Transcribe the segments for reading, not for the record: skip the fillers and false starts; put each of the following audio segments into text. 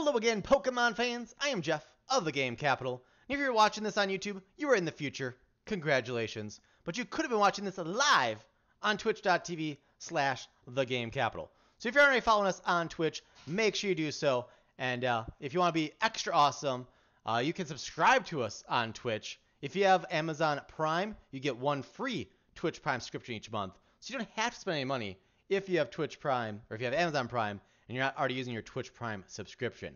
Hello again, Pokemon fans. I am Jeff of TheGameCapital. And if you're watching this on YouTube, you are in the future. Congratulations. But you could have been watching this live on twitch.tv/TheGameCapital. So if you're already following us on Twitch, make sure you do so. And if you want to be extra awesome, you can subscribe to us on Twitch. If you have Amazon Prime, you get one free Twitch Prime subscription each month. So you don't have to spend any money if you have Twitch Prime, or if you have Amazon Prime, and you're not already using your Twitch Prime subscription.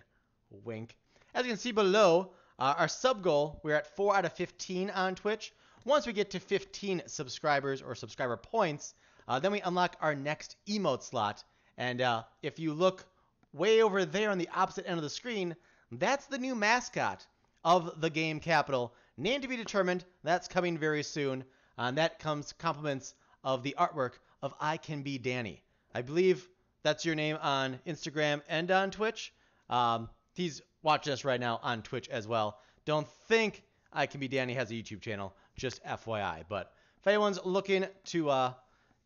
Wink. As you can see below, our sub goal, we're at 4 out of 15 on Twitch. Once we get to 15 subscribers or subscriber points, then we unlock our next emote slot. And if you look way over there on the opposite end of the screen, that's the new mascot of the TheGameCapital. Name to be determined. That's coming very soon. And that comes compliments of the artwork of I Can Be Danny. I believe that's your name on Instagram and on Twitch. He's watching us right now on Twitch as well. Don't think I Can Be Danny has a YouTube channel, just FYI. But if anyone's looking to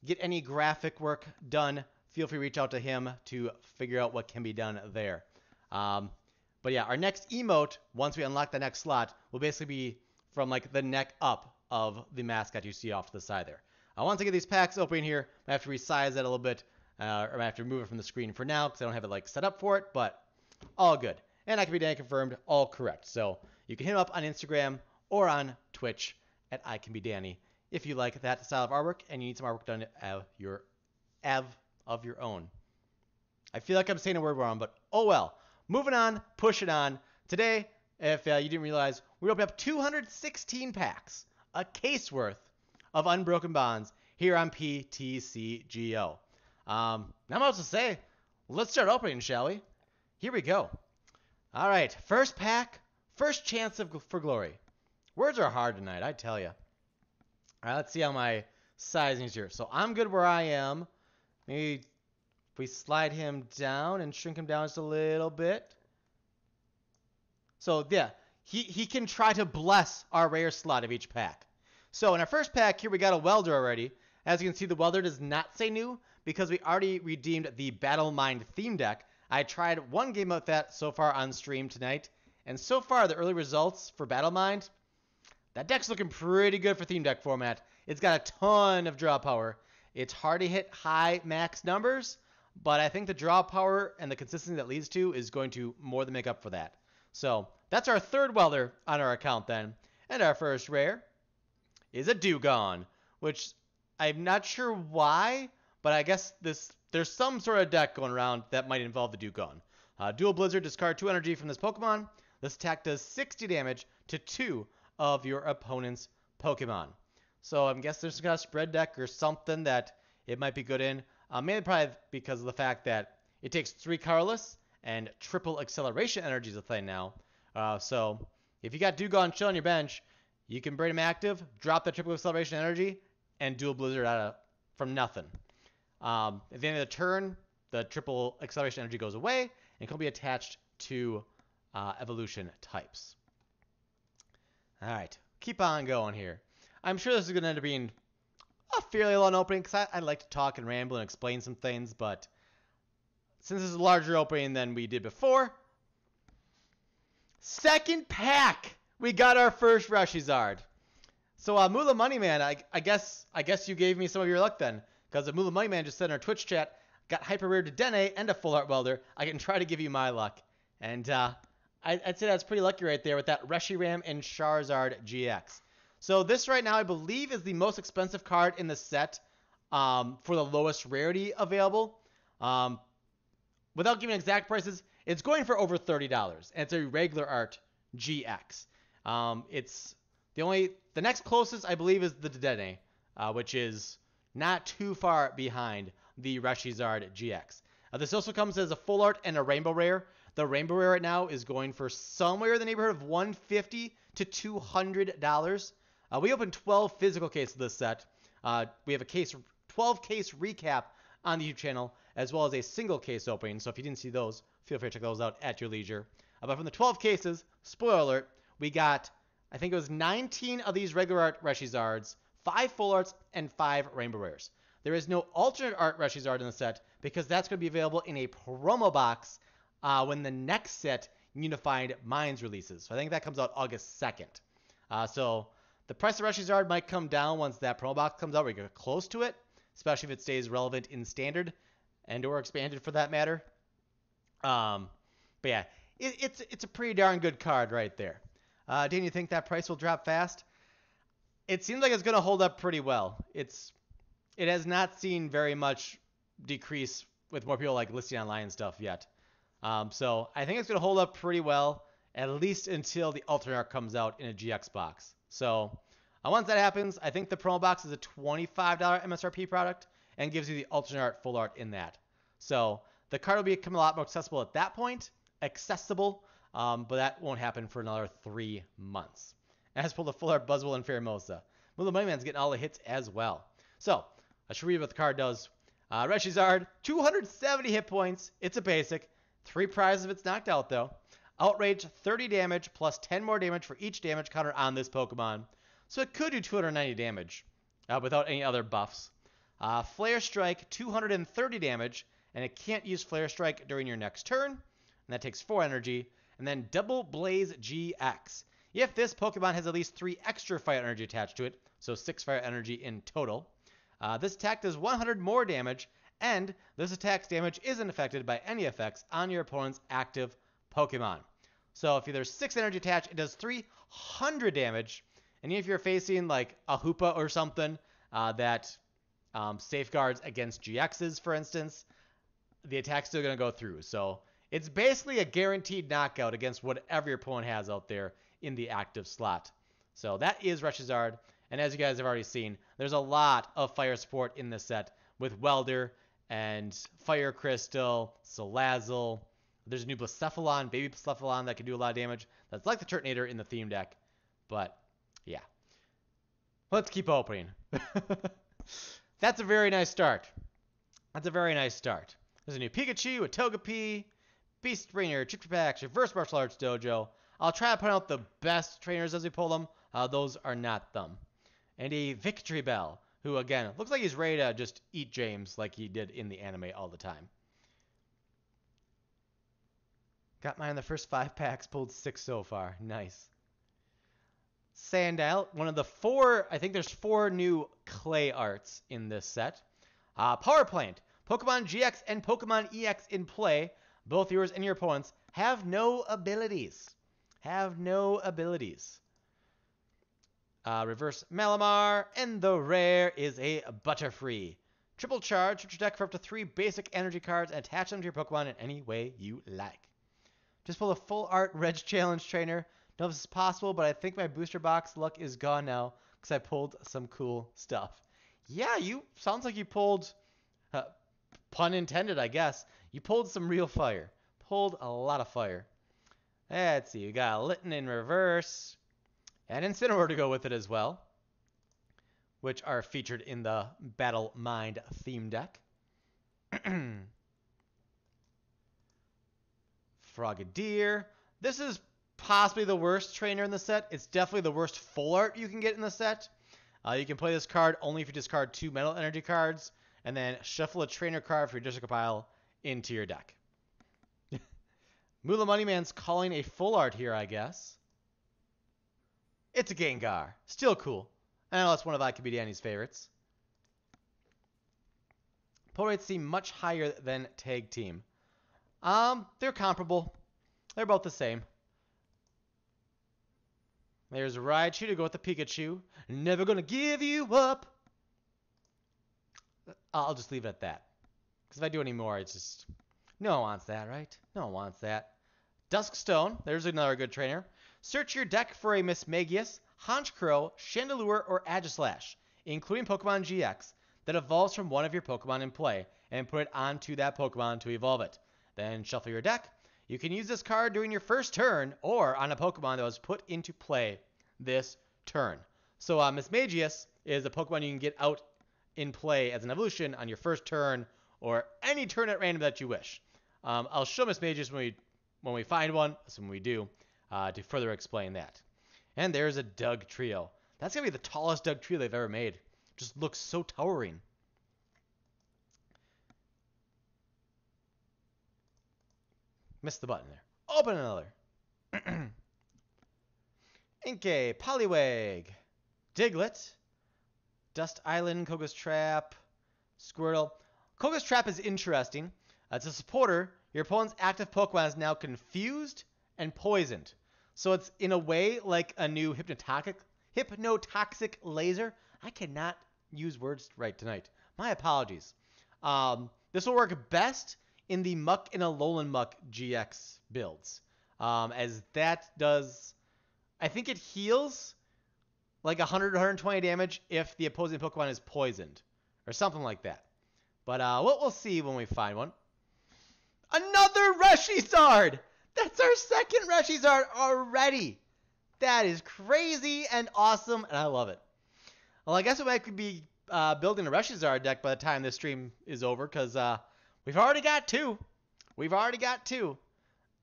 get any graphic work done, feel free to reach out to him to figure out what can be done there. But yeah, our next emote, once we unlock the next slot, will basically be from like the neck up of the mascot you see off to the side there. Once I get these packs open here, I have to resize that a little bit, or I have to remove it from the screen for now because I don't have it like set up for it, but all good. And I Can Be Danny confirmed, all correct. So you can hit him up on Instagram or on Twitch at I Can Be Danny if you like that style of artwork and you need some artwork done of your own. I feel like I'm saying a word wrong, but oh well. Moving on, pushing on. Today, if you didn't realize, we opened up 216 packs, a case worth of Unbroken Bonds here on PTCGO. Not much to say. Let's start opening, shall we? Here we go. All right, first pack, first chance for glory. Words are hard tonight, I tell you. All right, let's see how my sizing is here. So I'm good where I am. Maybe if we slide him down and shrink him down just a little bit. So yeah, he can try to bless our rare slot of each pack. So in our first pack here, we got a welder already. As you can see, the welder does not say new because we already redeemed the Battle Mind theme deck. I tried one game with that so far on stream tonight. And so far, the early results for Battle Mind, that deck's looking pretty good for theme deck format. It's got a ton of draw power. It's hard to hit high max numbers, but I think the draw power and the consistency that leads to is going to more than make up for that. So that's our third welder on our account then. And our first rare is a Dewgong, which I'm not sure why, but I guess there's some sort of deck going around that might involve the Dewgong. Dual Blizzard, discard 2 energy from this Pokemon. This attack does 60 damage to 2 of your opponent's Pokemon. So I'm guessing there's some kind of spread deck or something that it might be good in. Mainly probably because of the fact that it takes 3 colorless and triple acceleration energy is a thing now. So if you got Dewgong chilling on your bench, you can bring him active, drop that triple acceleration energy, and Dual Blizzard from nothing. At the end of the turn, the triple acceleration energy goes away and can be attached to evolution types. All right, keep on going here. I'm sure this is going to end up being a fairly long opening because I like to talk and ramble and explain some things, but since this is a larger opening than we did before, second pack, we got our first Rashizard. So Mula Moneyman, I guess you gave me some of your luck then, because Mula Moneyman just said in our Twitch chat, got hyper rare Dedenne and a full art welder. I can try to give you my luck, and I'd say that's pretty lucky right there with that Reshiram and Charizard GX. So this right now, I believe, is the most expensive card in the set for the lowest rarity available. Without giving exact prices, it's going for over $30, and it's a regular art GX. It's the next closest, I believe, is the Dedenne, which is not too far behind the Rashizard GX. This also comes as a full art and a rainbow rare. The rainbow rare right now is going for somewhere in the neighborhood of $150 to $200. We opened 12 physical cases of this set. We have a 12 case recap on the YouTube channel, as well as a single case opening. So if you didn't see those, feel free to check those out at your leisure. But from the 12 cases, spoiler alert, we got, I think it was 19 of these regular art Rashizards, 5 full arts, and 5 rainbow rares. There is no alternate art Rashizard in the set because that's going to be available in a promo box when the next set Unified Minds releases. So I think that comes out August 2nd. So the price of Charizard might come down once that promo box comes out. We get close to it, especially if it stays relevant in Standard and or expanded for that matter. But yeah, it's a pretty darn good card right there. Dan, you think that price will drop fast? It seems like it's going to hold up pretty well. It has not seen very much decrease with more people like listing online and stuff yet. So I think it's going to hold up pretty well, at least until the alternate art comes out in a GX box. So once that happens, I think the promo box is a $25 MSRP product and gives you the alternate art full art in that. So the card will become a lot more accessible at that point. But that won't happen for another 3 months. It has pulled a full art Buzzwole and Pheromosa. Well, the Moneyman's getting all the hits as well. So I should read what the card does. Charizard, 270 hit points. It's a basic. 3 prizes if it's knocked out, though. Outrage, 30 damage, plus 10 more damage for each damage counter on this Pokemon. So it could do 290 damage without any other buffs. Flare Strike, 230 damage, and it can't use Flare Strike during your next turn. And that takes 4 energy. And then Double Blaze GX. If this Pokemon has at least 3 extra fire energy attached to it, so 6 fire energy in total, this attack does 100 more damage, and this attack's damage isn't affected by any effects on your opponent's active Pokemon. So if there's 6 energy attached, it does 300 damage, and if you're facing like a Hoopa or something that safeguards against GXs, for instance, the attack's still going to go through. So it's basically a guaranteed knockout against whatever your opponent has out there in the active slot. So that is Charizard. And as you guys have already seen, there's a lot of fire support in this set with Welder and Fire Crystal, Salazzle. There's a new Blacephalon, Baby Blacephalon that can do a lot of damage. That's like the Turtonator in the theme deck. But yeah. Let's keep opening. That's a very nice start. There's a new Pikachu, a Togepi, Beast Trainer, Chip Packs, Reverse Martial Arts Dojo. I'll try to point out the best trainers as we pull them. Those are not them. And a Victory Bell, who, again, looks like he's ready to just eat James like he did in the anime all the time. Got mine in the first 5 packs, pulled 6 so far. Nice. Sandile, one of the 4, I think there's 4 new clay arts in this set. Power Plant, Pokemon GX and Pokemon EX in play. Both yours and your opponents have no abilities. Reverse Malamar, and the rare is a Butterfree. Triple charge, switch your deck for up to 3 basic energy cards and attach them to your Pokemon in any way you like. Just pulled a full art Reg Challenge trainer. Don't know if this is possible, but I think my booster box luck is gone now because I pulled some cool stuff. Yeah, sounds like you pulled, pun intended, I guess. You pulled some real fire. Pulled a lot of fire. Let's see, we got a Litten in reverse, and Incineroar to go with it as well, which are featured in the Battle Mind theme deck. Frogadier. This is possibly the worst trainer in the set. It's definitely the worst full art you can get in the set. You can play this card only if you discard 2 Metal Energy cards, and then shuffle a trainer card for your District pile into your deck. Moolah Moneyman's calling a full art here, I guess. It's a Gengar. Still cool. I know it's one of Danny's favorites. Pull rates seem much higher than Tag Team. They're comparable. They're about the same. There's Raichu to go with the Pikachu. Never gonna give you up. I'll just leave it at that. Because if I do any more, it's just... No one wants that, right? No one wants that. Duskstone. There's another good trainer. Search your deck for a Mismagius, Honchkrow, Chandelure, or Aegislash, including Pokemon GX, that evolves from one of your Pokemon in play, and put it onto that Pokemon to evolve it. Then shuffle your deck. You can use this card during your first turn, or on a Pokemon that was put into play this turn. So Mismagius is a Pokemon you can get out in play as an evolution on your first turn, or any turn at random that you wish. I'll show Mismagius when we find one, so when we do, to further explain that. And there's a Doug Trio. That's going to be the tallest Doug Trio they've ever made. Just looks so towering. Missed the button there. Open another. Inkay, Poliwag, Diglett, Dust Island, Koga's Trap, Squirtle. Koga's Trap is interesting. It's a supporter. Your opponent's active Pokemon is now confused and poisoned. So it's in a way like a new hypnotoxic laser. I cannot use words right tonight. My apologies. This will work best in the Muck and Alolan Muck GX builds. As that does, I think it heals like 100 120 damage if the opposing Pokemon is poisoned or something like that. But we'll see when we find one. Another Reshizard! That's our second Reshizard already. That is crazy and awesome, and I love it. Well, I guess we might be building a Reshizard deck by the time this stream is over, because we've already got two.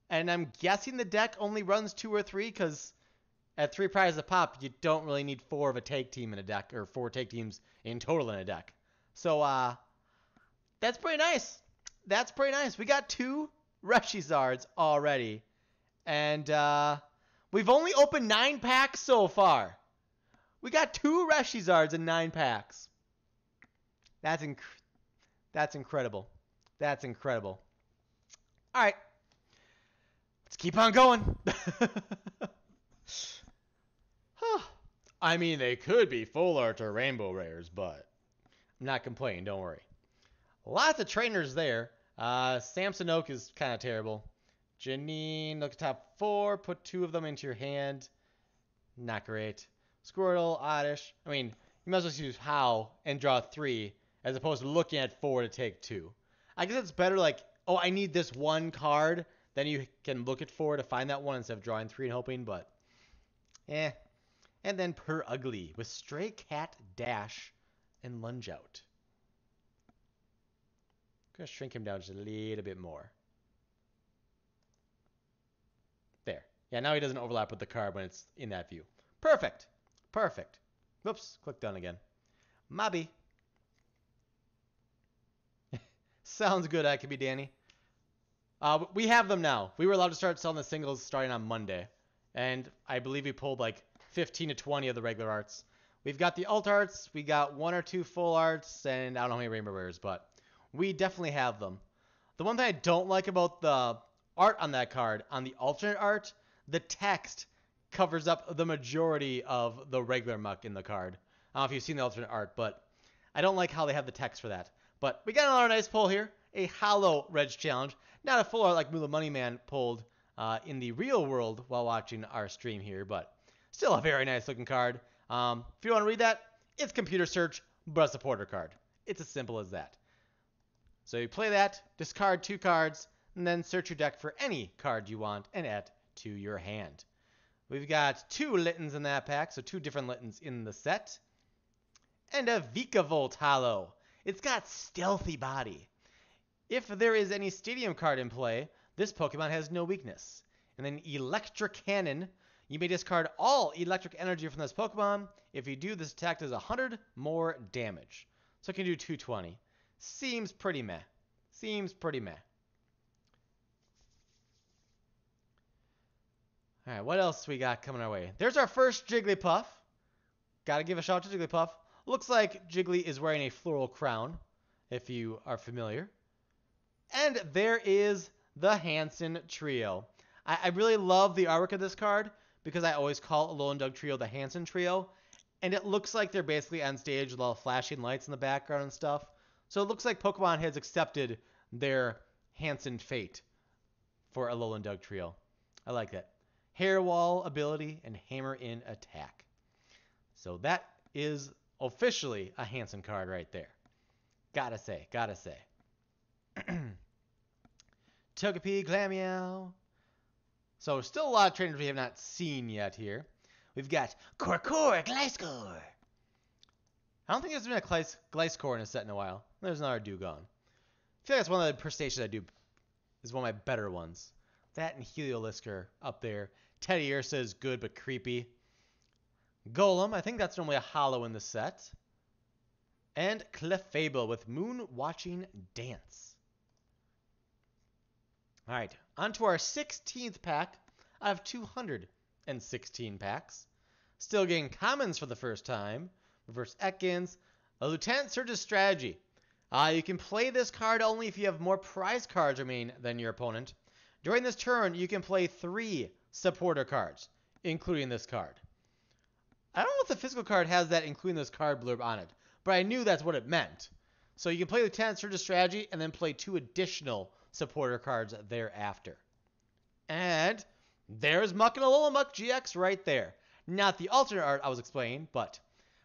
And I'm guessing the deck only runs 2 or 3, because at 3 prizes a pop, you don't really need 4 of a take team in a deck, or 4 take teams in total in a deck. So, that's pretty nice. We got 2 Reshizards already. And we've only opened 9 packs so far. We got 2 Reshizards in 9 packs. That's incredible. That's incredible. All right. Let's keep on going. I mean, they could be full art or rainbow rares, but I'm not complaining. Don't worry. Lots of trainers there. Samson Oak is kind of terrible. Janine, look at top 4. Put 2 of them into your hand. Not great. Squirtle, Oddish. I mean, you might as well use How and draw 3 as opposed to looking at 4 to take 2. I guess it's better like, oh, I need this one card. Then you can look at 4 to find that one instead of drawing 3 and hoping, but eh. And then Per Ugly with Stray Cat, Dash, and Lunge Out. I'm going to shrink him down just a little bit more. There. Yeah, now he doesn't overlap with the card when it's in that view. Perfect. Whoops, click done again. Mobby. Sounds good, I could be Danny. We have them now. We were allowed to start selling the singles starting on Monday. And I believe we pulled like 15 to 20 of the regular arts. We've got the alt arts, we got 1 or 2 full arts, and I don't know how many rainbow rares, but we definitely have them. The one thing I don't like about the art on that card, on the alternate art, the text covers up the majority of the regular muck in the card. I don't know if you've seen the alternate art, but I don't like how they have the text for that. But we got another nice pull here, a hollow Reg Challenge. Not a full art like Moolah Moneyman pulled in the real world while watching our stream here, but still a very nice looking card. If you want to read that, it's computer search, but a supporter card. It's as simple as that. So you play that, discard 2 cards, and then search your deck for any card you want and add to your hand. We've got 2 Littens in that pack, so 2 different Littens in the set. And a Vikavolt Hollow. It's got Stealthy Body. If there is any Stadium card in play, this Pokemon has no weakness. And then Electric Cannon. You may discard all electric energy from this Pokemon. If you do, this attack does 100 more damage. So it can do 220. Seems pretty meh. Alright, what else we got coming our way? There's our first Jigglypuff. Gotta give a shout out to Jigglypuff. Looks like Jiggly is wearing a floral crown, if you are familiar. And there is the Hanson Trio. I really love the artwork of this card because I always call Alolan Doug Trio the Hanson Trio. And it looks like they're basically on stage with all flashing lights in the background and stuff. So it looks like Pokemon has accepted their Hanson fate for Alolan Doug Trio. I like that. Hair Wall ability and Hammer in attack. So that is officially a Hanson card right there. Gotta say. Togepi, Glameow. So still a lot of trainers we have not seen yet here. We've got Gliscor. I don't think there's been a Gliscor in a set in a while. There's another Dewgong. I feel like that's one of the impersonations I do. Is one of my better ones. That and Heliolisker up there. Teddy Ursa is good but creepy. Golem, I think that's normally a hollow in the set. And Clefable with Moon Watching Dance. All right, on to our 16th pack out of 216 packs. Still getting commons for the first time. Reverse Ekans. A Lieutenant Surge's Strategy. You can play this card only if you have more prize cards remaining than your opponent. During this turn, you can play 3 supporter cards, including this card. I don't know if the physical card has that including this card blurb on it, but I knew that's what it meant. So you can play Lieutenant Surge's Strategy and then play 2 additional supporter cards thereafter. And there's Muck and Alolan GX right there. Not the alternate art I was explaining, but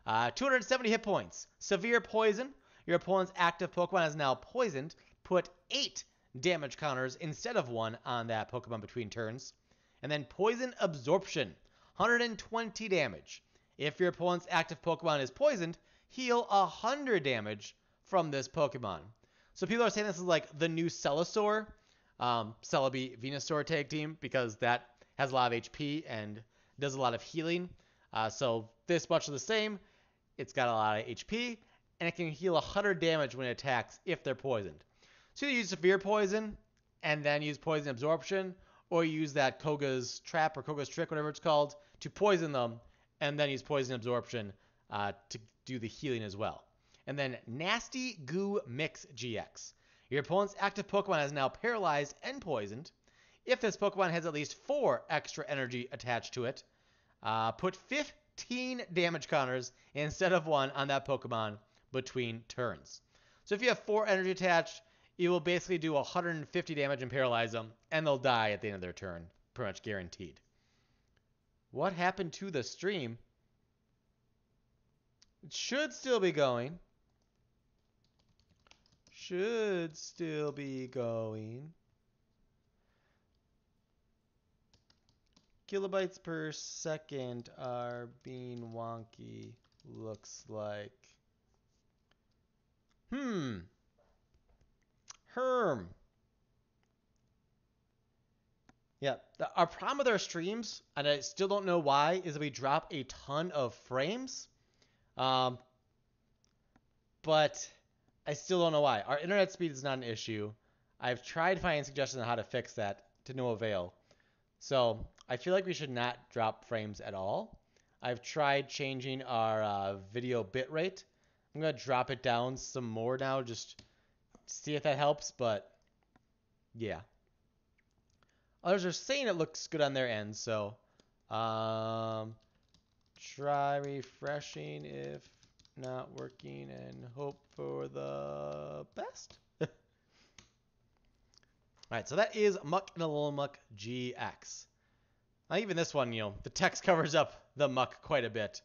270 hit points. Severe Poison. Your opponent's active Pokemon is now poisoned. Put 8 damage counters instead of 1 on that Pokemon between turns. And then Poison Absorption. 120 damage. If your opponent's active Pokemon is poisoned, heal 100 damage from this Pokemon. So people are saying this is like the new Celesaur, Celebi Venusaur tag team, because that has a lot of HP and does a lot of healing. So this much of the same. It's got a lot of HP, and it can heal 100 damage when it attacks if they're poisoned. So you use Severe Poison, and then use Poison Absorption, or use that Koga's Trap or Koga's Trick, whatever it's called, to poison them, and then use Poison Absorption to do the healing as well. And then Nasty Goo Mix GX. Your opponent's active Pokemon is now paralyzed and poisoned. If this Pokemon has at least 4 extra energy attached to it, put 15 damage counters instead of 1 on that Pokemon between turns. So if you have 4 energy attached, you will basically do 150 damage and paralyze them, and they'll die at the end of their turn. Pretty much guaranteed. What happened to the stream? It should still be going. Should still be going. Kilobytes per second are being wonky, looks like. Herm. Yeah, our problem with our streams, and I still don't know why, is that we drop a ton of frames. But I still don't know why. Our internet speed is not an issue. I've tried finding suggestions on how to fix that to no avail. So I feel like we should not drop frames at all. I've tried changing our video bitrate. I'm going to drop it down some more now, just see if that helps, but yeah. Others are saying it looks good on their end, so try refreshing if not working and hope for the best. Alright, so that is Muck and Alolan GX. Now even this one, the text covers up the Muck quite a bit.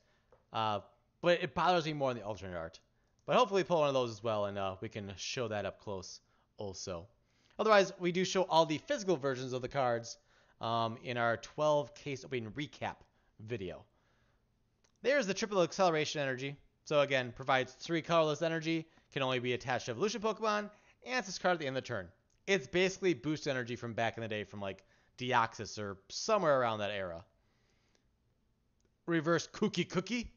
But it bothers me more in the alternate art. But hopefully pull one of those as well, and we can show that up close also. Otherwise, we do show all the physical versions of the cards in our 12 case opening recap video. There's the triple acceleration energy. So again, provides 3 colorless energy, can only be attached to evolution Pokemon, and it's this card at the end of the turn. It's basically boost energy from back in the day from like Deoxys or somewhere around that era. Reverse Cookie,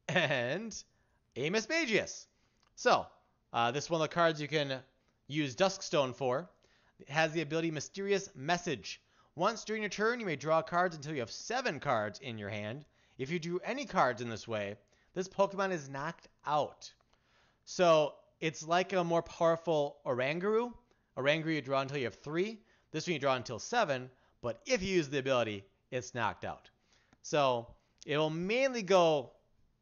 and a Mismagius. So, this is one of the cards you can use Duskstone for. It has the ability Mysterious Message. Once during your turn, you may draw cards until you have 7 cards in your hand. If you drew any cards in this way, this Pokemon is knocked out. So, it's like a more powerful Oranguru. Oranguru you draw until you have 3. This one you draw until 7, but if you use the ability, it's knocked out. So, it will mainly go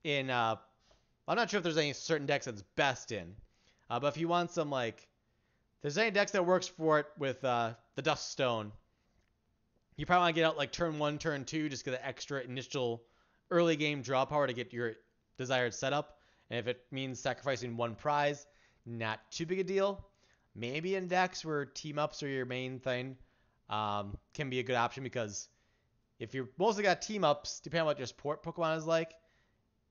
in, I'm not sure if there's any certain decks that's best in, but if you want some, like, if there's any decks that works for it with the Duskstone, you probably want to get out, like, turn 1, turn 2, just get the extra initial early game draw power to get your desired setup. And if it means sacrificing 1 prize, not too big a deal. Maybe in decks where team-ups are your main thing, can be a good option, because if you're mostly got team-ups, depending on what your support Pokemon is like,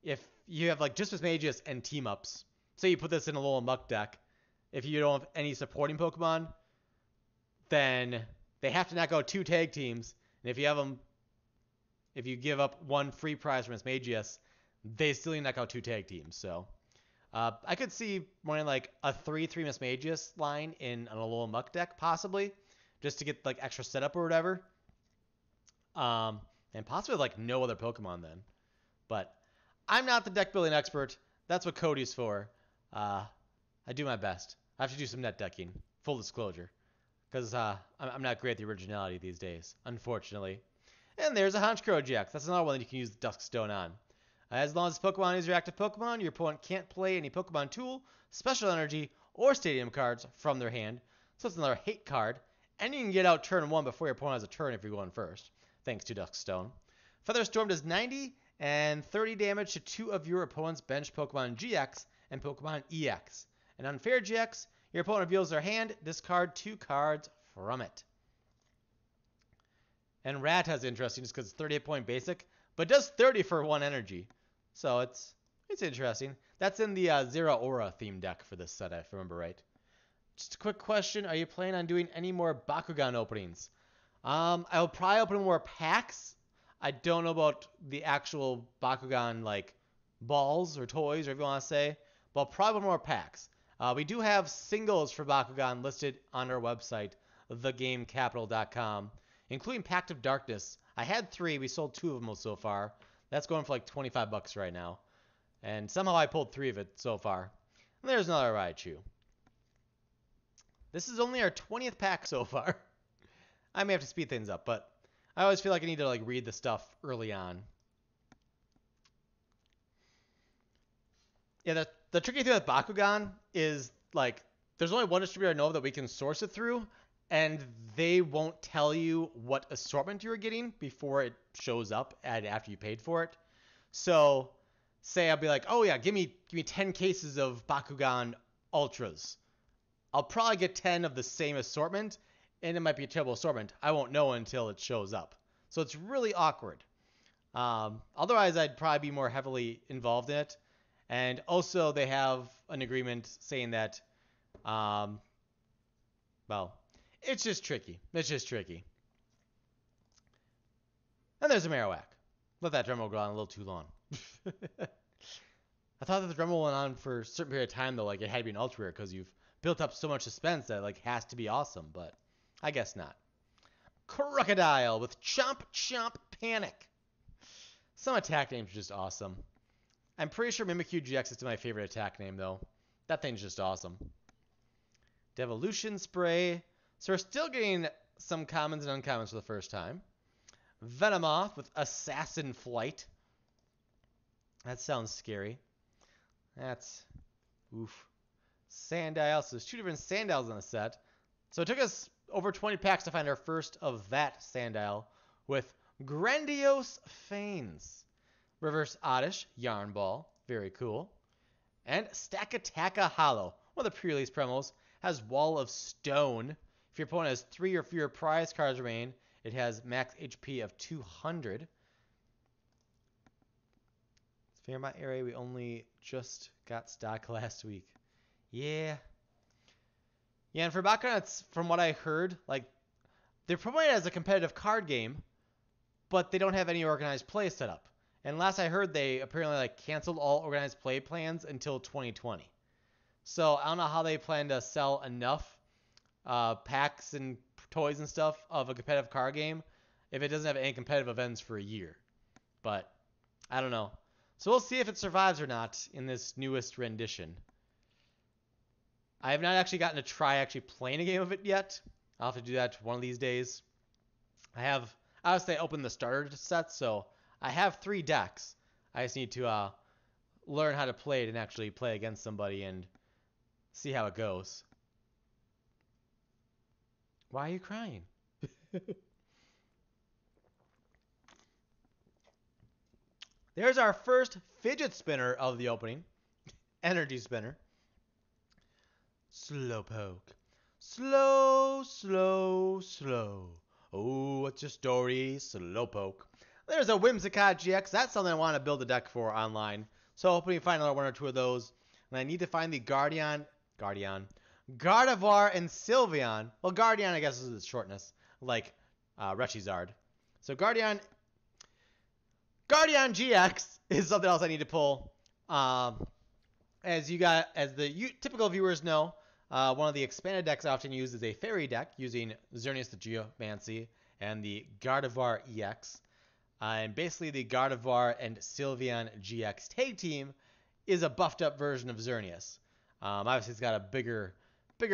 if you have like just Mismagius and team-ups, say you put this in a Alolan Muck deck, if you don't have any supporting Pokemon, then they have to knock out 2 tag teams, and if you give up 1 free prize for Mismagius, they still need to knock out 2 tag teams. So I could see running like a 3/3 Mismagius line in an Alolan Muck deck, possibly, just to get like extra setup or whatever. And possibly like no other Pokemon then. But I'm not the deck building expert. That's what Cody's for. I do my best. I have to do some net decking. Full disclosure. Because I'm not great at the originality these days, unfortunately. And there's a Honchkrow GX. That's another one that you can use the Duskstone on. As long as this Pokemon is your active Pokemon, your opponent can't play any Pokemon Tool, Special Energy, or Stadium cards from their hand. So it's another hate card. And you can get out turn 1 before your opponent has a turn if you're going first. Thanks to Duskstone. Featherstorm does 90 and 30 damage to 2 of your opponent's bench Pokemon GX and Pokemon EX. And Unfair GX, your opponent reveals their hand, discard 2 cards from it. And Rat has interesting just because it's 38 point basic, but does 30 for 1 energy. So it's interesting. That's in the Zero Aura theme deck for this set, if I remember right. Just a quick question. Are you planning on doing any more Bakugan openings? I'll probably open more packs. I don't know about the actual Bakugan, like, balls or toys, or if you want to say. But I'll probably open more packs. We do have singles for Bakugan listed on our website, TheGameCapital.com, including Pact of Darkness. I had 3. We sold 2 of them so far. That's going for like $25 right now. And somehow I pulled 3 of it so far. And there's another Raichu. This is only our 20th pack so far. I may have to speed things up, but I always feel like I need to like read the stuff early on. Yeah, the tricky thing with Bakugan is like there's only one distributor I know of that we can source it through, and they won't tell you what assortment you're getting before it shows up after you paid for it. So say I'll be like, oh yeah, give me 10 cases of Bakugan Ultras. I'll probably get 10 of the same assortment, and it might be a terrible assortment. I won't know until it shows up. So it's really awkward. Otherwise, I'd probably be more heavily involved in it. And also, they have an agreement saying that, well, it's just tricky. It's just tricky. And there's a Marowak. Let that drum roll go on a little too long. I thought that the drum roll went on for a certain period of time, though. Like, it had to be an ultra rare because you've built up so much suspense that it like has to be awesome, but I guess not. Crocodile with Chomp Chomp Panic. Some attack names are just awesome. I'm pretty sure Mimikyu GX is my favorite attack name, though. That thing's just awesome. Devolution Spray. So we're still getting some commons and uncommons for the first time. Venomoth with Assassin Flight. That sounds scary. That's oof. Sandile. So there's 2 different Sandiles in the set. So it took us over 20 packs to find our first of that Sandile with Grandiose Feigns. Reverse Oddish, Yarn Ball. Very cool. And Stakataka Hollow. One of the pre-release promos has Wall of Stone. If your opponent has 3 or fewer prize cards remain, it has max HP of 200. Fairmont area, we only just got stock last week. Yeah. Yeah, and for Bakugan, it's from what I heard, like, they're promoting it as a competitive card game, but they don't have any organized play set up. And last I heard, they apparently like canceled all organized play plans until 2020. So I don't know how they plan to sell enough packs and toys and stuff of a competitive card game if it doesn't have any competitive events for a year. But I don't know. So we'll see if it survives or not in this newest rendition. I have not actually gotten to try actually playing a game of it yet. I'll have to do that one of these days. I obviously opened the starter set, so I have 3 decks. I just need to learn how to play it and actually play against somebody and see how it goes. Why are you crying? There's our first fidget spinner of the opening. Energy spinner. Slowpoke. Slow, slow, slow. Oh, what's your story, Slowpoke? There's a Whimsicott GX. That's something I want to build a deck for online. So hopefully we find another 1 or 2 of those. And I need to find the Gardevoir, and Sylveon. Well, Guardian, I guess, is its shortness, like Rechizard. So Guardian GX is something else I need to pull. As the typical viewers know, One of the expanded decks I often use is a Fairy deck using Xerneas the Geomancy and the Gardevoir EX. And basically the Gardevoir and Sylveon GX tag team is a buffed up version of Xerneas. Obviously it's got a bigger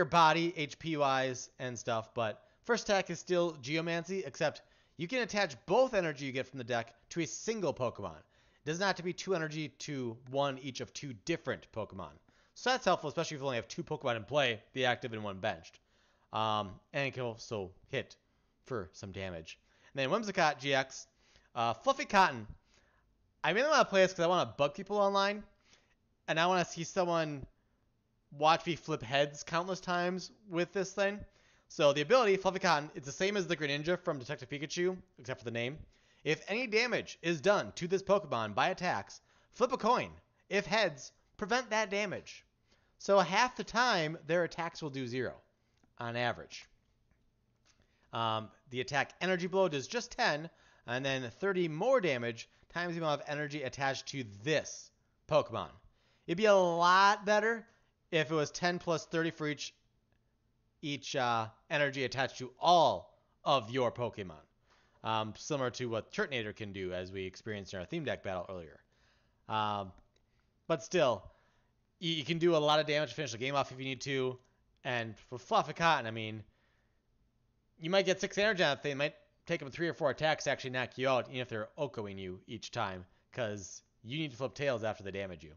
body HP-wise and stuff, but first attack is still Geomancy, except you can attach both energy you get from the deck to a single Pokemon. It doesn't have to be 2 energy to one each of 2 different Pokemon. So that's helpful, especially if you only have 2 Pokemon in play, the active and 1 benched. And it can also hit for some damage. And then Whimsicott GX, Fluffy Cotton. I really want to play this because I want to bug people online, and I want to see someone watch me flip heads countless times with this thing. So the ability, Fluffy Cotton, it's the same as the Greninja from Detective Pikachu, except for the name. If any damage is done to this Pokemon by attacks, flip a coin. If heads, prevent that damage. So half the time, their attacks will do 0, on average. The attack energy blow does just 10, and then 30 more damage times the amount of energy attached to this Pokemon. It'd be a lot better if it was 10 plus 30 for each energy attached to all of your Pokemon. Similar to what Turtonator can do, as we experienced in our theme deck battle earlier. But still, you can do a lot of damage to finish the game off if you need to. And for Fluffy Cotton, I mean, you might get 6 energy on that thing. It might take them 3 or 4 attacks to actually knock you out, even if they're Okoing you each time, because you need to flip tails after they damage you.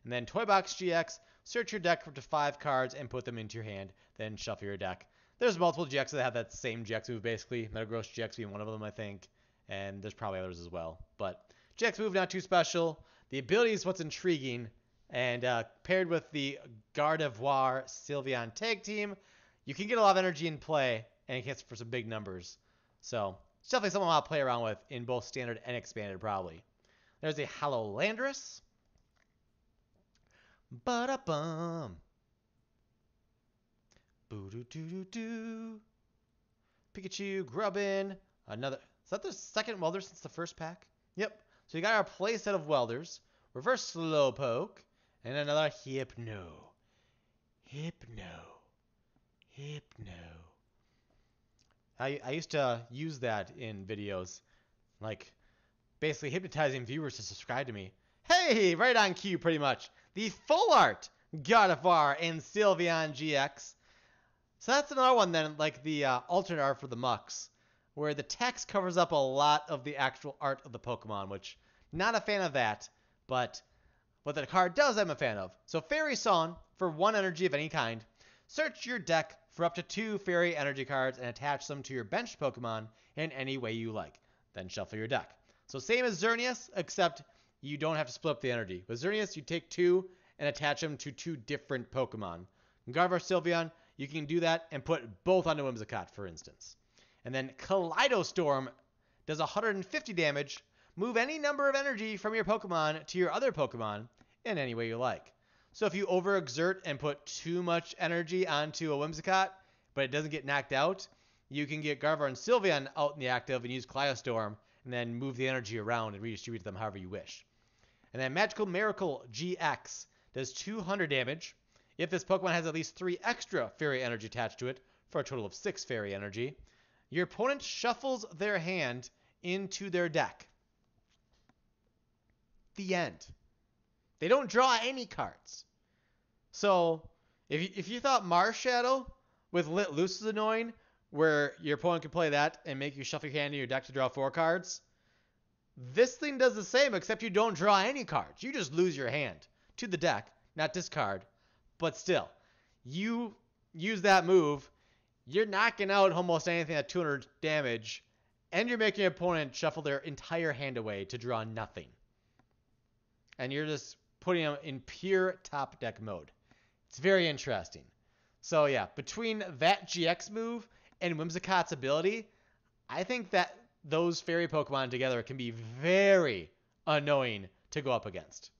And then Toy Box GX, search your deck for up to 5 cards and put them into your hand, then shuffle your deck. There's multiple GXs that have that same GX move, basically. Metagross GX being one of them, I think. And there's probably others as well. But GX move, not too special. The ability is what's intriguing. And paired with the Gardevoir Sylveon tag team, you can get a lot of energy in play, and it gets for some big numbers. So it's definitely something I'll play around with in both standard and expanded, probably. There's a Hollow Landorus. Ba-da-bum. Boo-doo-doo-doo-doo. Pikachu, Grubbin. Another. Is that the second Welder since the first pack? Yep. So you got our play set of Welders. Reverse Slowpoke. And another Hypno. I used to use that in videos. Like, basically hypnotizing viewers to subscribe to me. Hey, right on cue, pretty much. The full art Gardevoir and Sylveon GX. So that's another one then, like the alternate art for the Mux, where the text covers up a lot of the actual art of the Pokemon, which, not a fan of that, but what the card does I'm a fan of. So Fairy Song, for 1 energy of any kind, search your deck for up to 2 Fairy energy cards and attach them to your benched Pokemon in any way you like. Then shuffle your deck. So same as Xerneas, except you don't have to split up the energy. With Xerneas, you take 2 and attach them to 2 different Pokemon. In Gardevoir Sylveon, you can do that and put both onto Whimsicott, for instance. And then Kaleidostorm does 150 damage. Move any number of energy from your Pokemon to your other Pokemon in any way you like. So if you overexert and put too much energy onto a Whimsicott, but it doesn't get knocked out, you can get Gardevoir and Sylveon out in the active and use Kaleidostorm, and then move the energy around and redistribute them however you wish. And then Magical Miracle GX does 200 damage. If this Pokemon has at least 3 extra Fairy energy attached to it, for a total of 6 Fairy energy, your opponent shuffles their hand into their deck. The end. They don't draw any cards. So, if you thought Marshadow with Lit Loose is annoying, where your opponent can play that and make you shuffle your hand in your deck to draw 4 cards, this thing does the same, except you don't draw any cards. You just lose your hand to the deck, not discard. But still, you use that move, you're knocking out almost anything at 200 damage, and you're making your opponent shuffle their entire hand away to draw nothing. And you're just putting them in pure top deck mode. It's very interesting. So yeah, between that GX move and Whimsicott's ability, I think that those Fairy Pokemon together can be very annoying to go up against.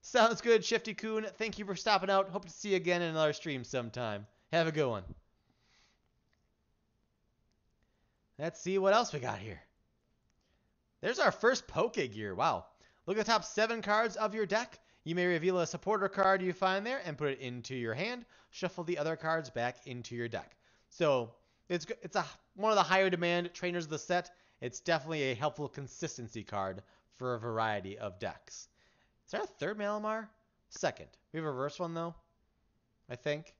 Sounds good, Shifty Coon. Thank you for stopping out. Hope to see you again in another stream sometime. Have a good one. Let's see what else we got here. There's our first Pokegear. Wow. Look at the top 7 cards of your deck. You may reveal a supporter card you find there and put it into your hand. Shuffle the other cards back into your deck. So it's one of the higher demand trainers of the set. It's definitely a helpful consistency card for a variety of decks. Is there a third Malamar? Second. We have a reverse one though, I think.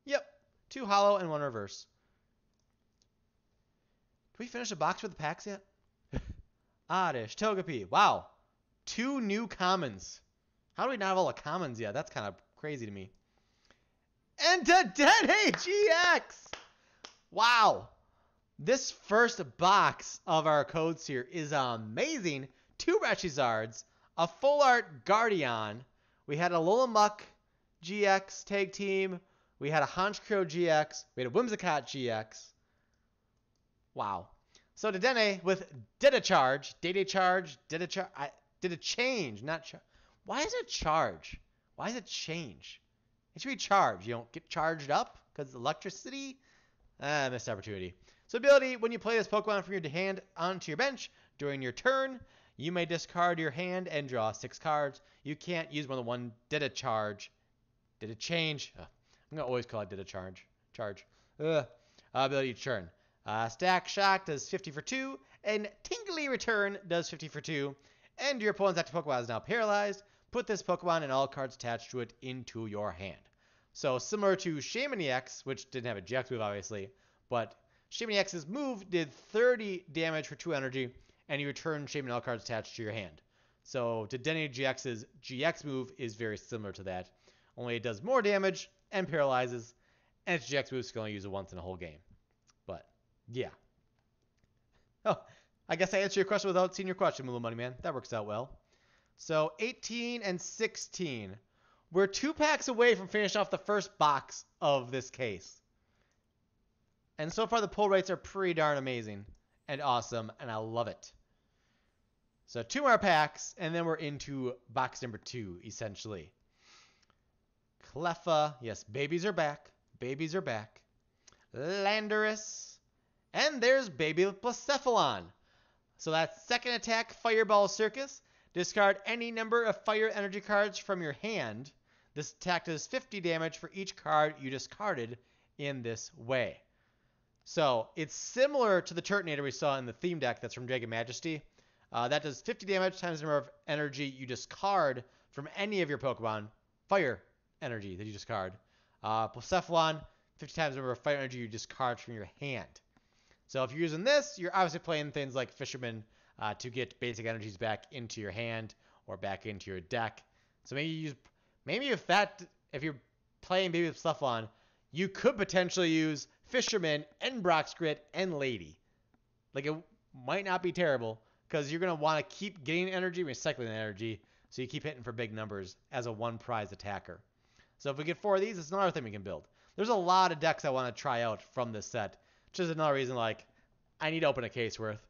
Yep. 2 hollow and 1 reverse. Did we finish the box with the packs yet? Oddish, Togepi. Wow. 2 new commons. How do we not have all the commons yet? That's kind of crazy to me. And to Dene GX! Wow. This first box of our codes here is amazing. 2 Reshizards, a full art Guardian. We had a Lolamuck GX tag team. We had a Honchkrow GX. We had a Whimsicott GX. Wow. So Dedenne with Didacharge, Didachange, not charge. Why is it charge? Why is it change? It should be charge. You don't get charged up because electricity. Missed opportunity. So ability, when you play this Pokemon from your hand onto your bench during your turn, you may discard your hand and draw 6 cards. You can't use more than one Didacharge. Didachange. I'm going to always call it Didacharge. Charge. Ability turn. Stack Shock does 50 for 2, and Tingly Return does 50 for 2. And your opponent's active Pokemon is now paralyzed. Put this Pokemon and all cards attached to it into your hand. So similar to Shaymin EX, which didn't have a GX move obviously, but Shaymin EX's move did 30 damage for 2 energy, and you return Shaymin all cards attached to your hand. So Dedenne GX's GX move is very similar to that, only it does more damage and paralyzes, and its GX moves can only use it once in a whole game. But yeah. Oh, I guess I answered your question without seeing your question, Little Money Man. That works out well. So 18 and 16. We're 2 packs away from finishing off the first box of this case. And so far the pull rates are pretty darn amazing and awesome, and I love it. So 2 more packs, and then we're into box number 2, essentially. Cleffa. Yes, babies are back. Babies are back. Landorus. And there's Baby Blacephalon. So that's second attack, Fireball Circus. Discard any number of fire energy cards from your hand. This attack does 50 damage for each card you discarded in this way. So it's similar to the Turtonator we saw in the theme deck that's from Dragon Majesty. That does 50 damage times the number of energy you discard from any of your Pokemon. Fire energy that you discard. Blacephalon, 50 times the number of fire energy you discard from your hand. So if you're using this, you're obviously playing things like Fisherman to get basic energies back into your hand or back into your deck. So maybe if you're playing Baby Blacephalon, you could potentially use Fisherman and Brock's Grit and Lady. Like, it might not be terrible because you're going to want to keep getting energy, recycling energy, so you keep hitting for big numbers as a one prize attacker. So if we get 4 of these, it's another thing we can build. There's a lot of decks I want to try out from this set, which is another reason, like, I need to open a case worth.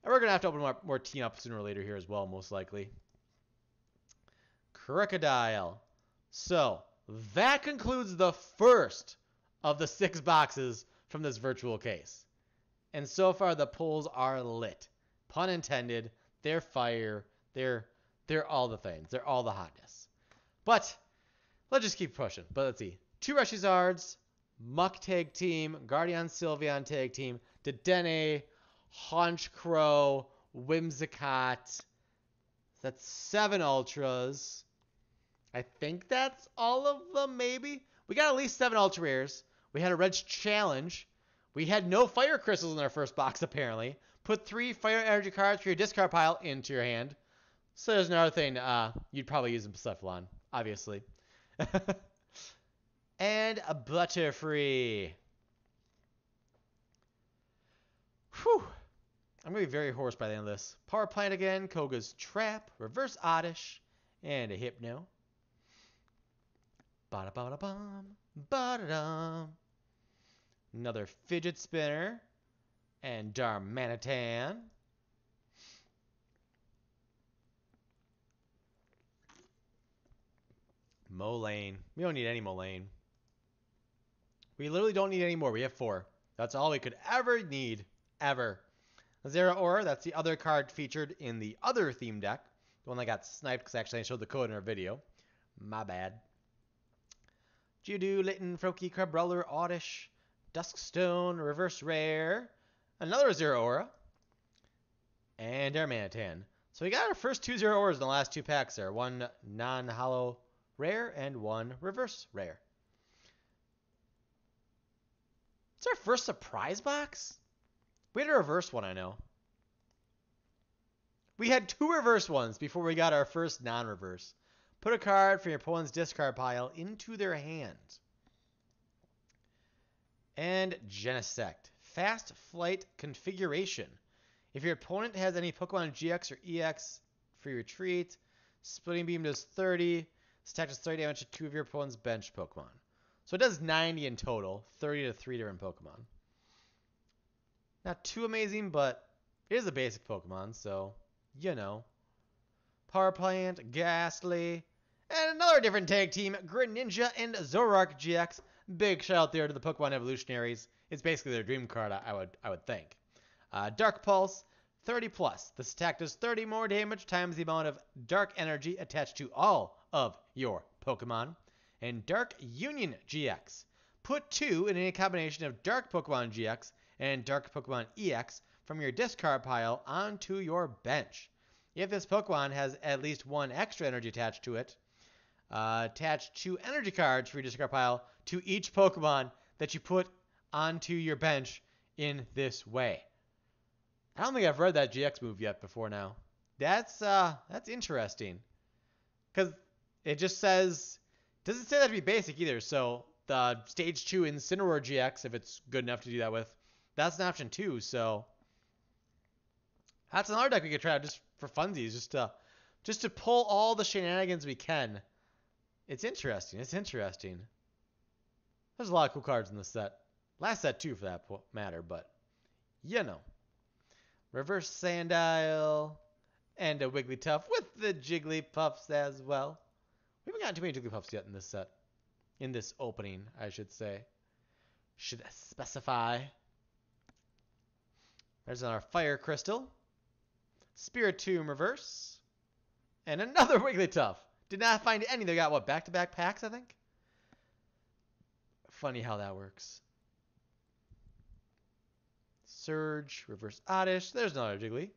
And we're going to have to open more team up sooner or later here as well, most likely. Crocodile. So that concludes the first of the 6 boxes from this virtual case. And so far the pulls are lit. Pun intended. They're fire. They're all the things. They're all the hotness. But let's just keep pushing. But let's see. 2 Reshizards, Muck Tag Team, Guardian Sylveon Tag Team, Dedenne, Honchkrow, Whimsicott. That's 7 Ultras. I think that's all of them, maybe. We got at least 7 Ultra Rares. We had a Red Challenge. We had no Fire Crystals in our first box, apparently. Put 3 Fire Energy cards for your discard pile into your hand. So there's another thing you'd probably use in Blacephalon, obviously. And a Butterfree. Whew. I'm going to be very hoarse by the end of this. Power Plant again, Koga's Trap, Reverse Oddish, and a Hypno. Ba-da-ba-da-bum, ba-da-dum. Another Fidget Spinner, and Darmanitan. Molayne. We don't need any Molayne. We literally don't need any more. We have 4. That's all we could ever need. Ever. Zeraora, that's the other card featured in the other theme deck. The one that got sniped because actually I showed the code in our video. My bad. Geodude, Litten, Froakie, Crabrawler, Oddish, Duskstone, Reverse Rare, another Zero Aura, and Darmanitan. So we got our first 2 Zero Auras in the last 2 packs there. 1 non-hollow rare and 1 reverse rare. It's our first surprise box? We had a reverse one, I know. We had 2 reverse ones before we got our first non-reverse. Put a card from your opponent's discard pile into their hand. And Genesect. Fast Flight Configuration. If your opponent has any Pokemon GX or EX for your retreat, Splitting Beam does 30. Stack does 30 damage to 2 of your opponent's bench Pokemon. So it does 90 in total, 30 to 3 different Pokemon. Not too amazing, but it is a basic Pokemon, so, you know. Power Plant, Ghastly, and another different tag team, Greninja and Zoroark GX. Big shout out there to the Pokemon Evolutionaries. It's basically their dream card, I would think. Dark Pulse, 30 plus. This attack does 30 more damage times the amount of Dark Energy attached to all of your Pokemon. And Dark Union GX. Put 2 in any combination of Dark Pokemon GX and Dark Pokemon EX from your discard pile onto your bench. If this Pokemon has at least 1 extra energy attached to it, attach 2 energy cards for your discard pile to each Pokemon that you put onto your bench in this way. I don't think I've read that GX move yet before now. That's interesting. Because it just says, doesn't say that to be basic either. So the Stage 2 Incineroar GX, if it's good enough to do that with, that's an option too. So that's another deck we could try out just for funsies, just to pull all the shenanigans we can. It's interesting. It's interesting. There's a lot of cool cards in this set. Last set too, for that matter, but you know. Reverse Sandile and a Wigglytuff with the Jigglypuffs as well. We haven't gotten too many Jigglypuffs yet in this set. In this opening, I should say. Should specify. There's our Fire Crystal. Spiritomb Reverse. And another Wigglytuff. Did not find any. They got, what, back-to-back packs, I think? Funny how that works. Surge, Reverse Oddish. There's another Jiggly.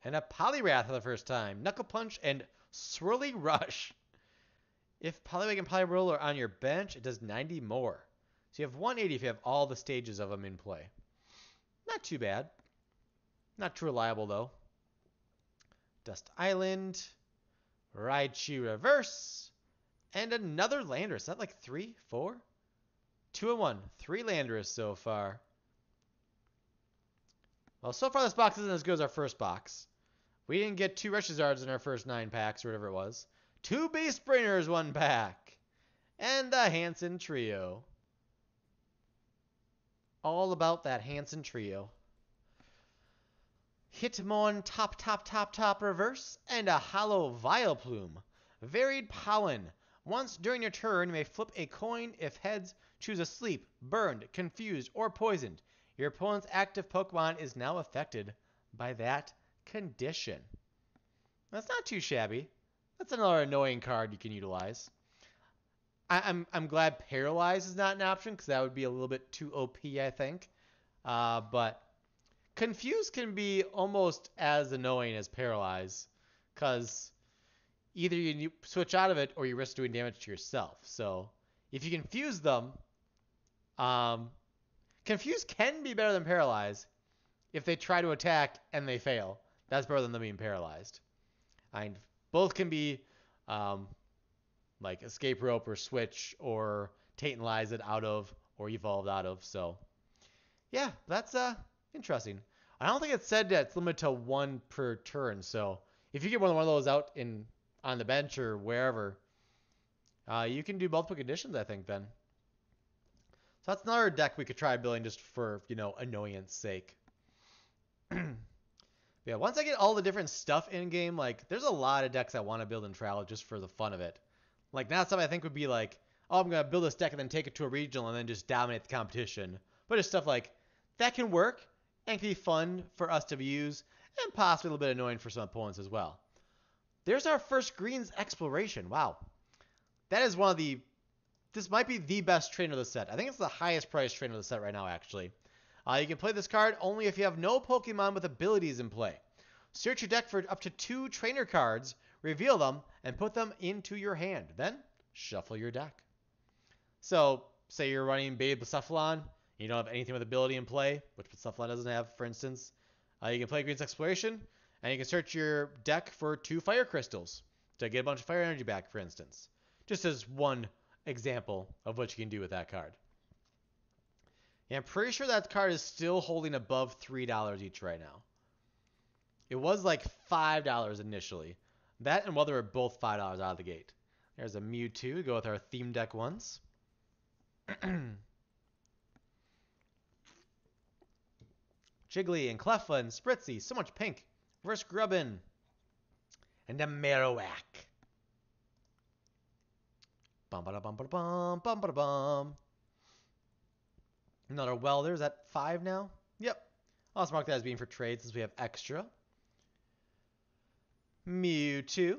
And a Poliwrath for the first time. Knuckle Punch and Swirly Rush. If Poliwag and Poliwhirl are on your bench, it does 90 more. So you have 180 if you have all the stages of them in play. Not too bad. Not too reliable, though. Dust Island. Raichu Reverse. And another Landorus. Is that like 3, 4? 2 and 1. 3 Landorus so far. Well, so far this box isn't as good as our first box. We didn't get 2 Reshizards in our first 9 packs or whatever it was. 2 Beast Bringers 1 pack. And the Hanson Trio. All about that Hanson Trio. Hitmon top reverse. And a Hollow Vileplume. Varied Pollen. Once during your turn, you may flip a coin. If heads, choose asleep, burned, confused, or poisoned. Your opponent's active Pokemon is now affected by that condition. That's not too shabby. That's another annoying card you can utilize. I'm glad Paralyze is not an option because that would be a little bit too OP, I think. But Confuse can be almost as annoying as Paralyze because either you switch out of it or you risk doing damage to yourself. So if you confuse them, Confuse can be better than Paralyze if they try to attack and they fail. That's better than them being paralyzed. Both can be like Escape Rope or Switch or Tantalize it out of or Evolved out of. So, yeah, that's interesting. I don't think it said that it's limited to 1 per turn. So, if you get one of those out on the bench or wherever, you can do multiple conditions, I think, then. So that's another deck we could try building just for, annoyance sake. Yeah, once I get all the different stuff in game, like, there's a lot of decks I want to build in Trial just for the fun of it. Like, not stuff I think would be like, oh, I'm going to build this deck and then take it to a regional and then just dominate the competition. But just stuff like, that can work and can be fun for us to use and possibly a little bit annoying for some opponents as well. there's our first Greens Exploration. Wow. That is one of the... This might be the best trainer of the set. I think it's the highest price trainer of the set right now, actually. You can play this card only if you have no Pokemon with abilities in play. Search your deck for up to 2 trainer cards, reveal them, and put them into your hand. Then, shuffle your deck. So, say you're running Babe Blastoise, and you don't have anything with ability in play, which Blastoise doesn't have, for instance. You can play Greens Exploration, and you can search your deck for 2 Fire Crystals to get a bunch of Fire Energy back, for instance. Just as one example of what you can do with that card. Yeah, I'm pretty sure that card is still holding above $3 each right now. It was like $5 initially. That and Weather are both $5 out of the gate. There's a Mewtwo to go with our theme deck ones. Jiggly and Cleffa and Spritzy. So much pink. Reverse Grubbin. And a Marowak. Bum ba da bum ba da bum bum ba da bum. Another Welder. Is that 5 now? Yep. I'll just mark that as being for trade since we have extra. Mewtwo.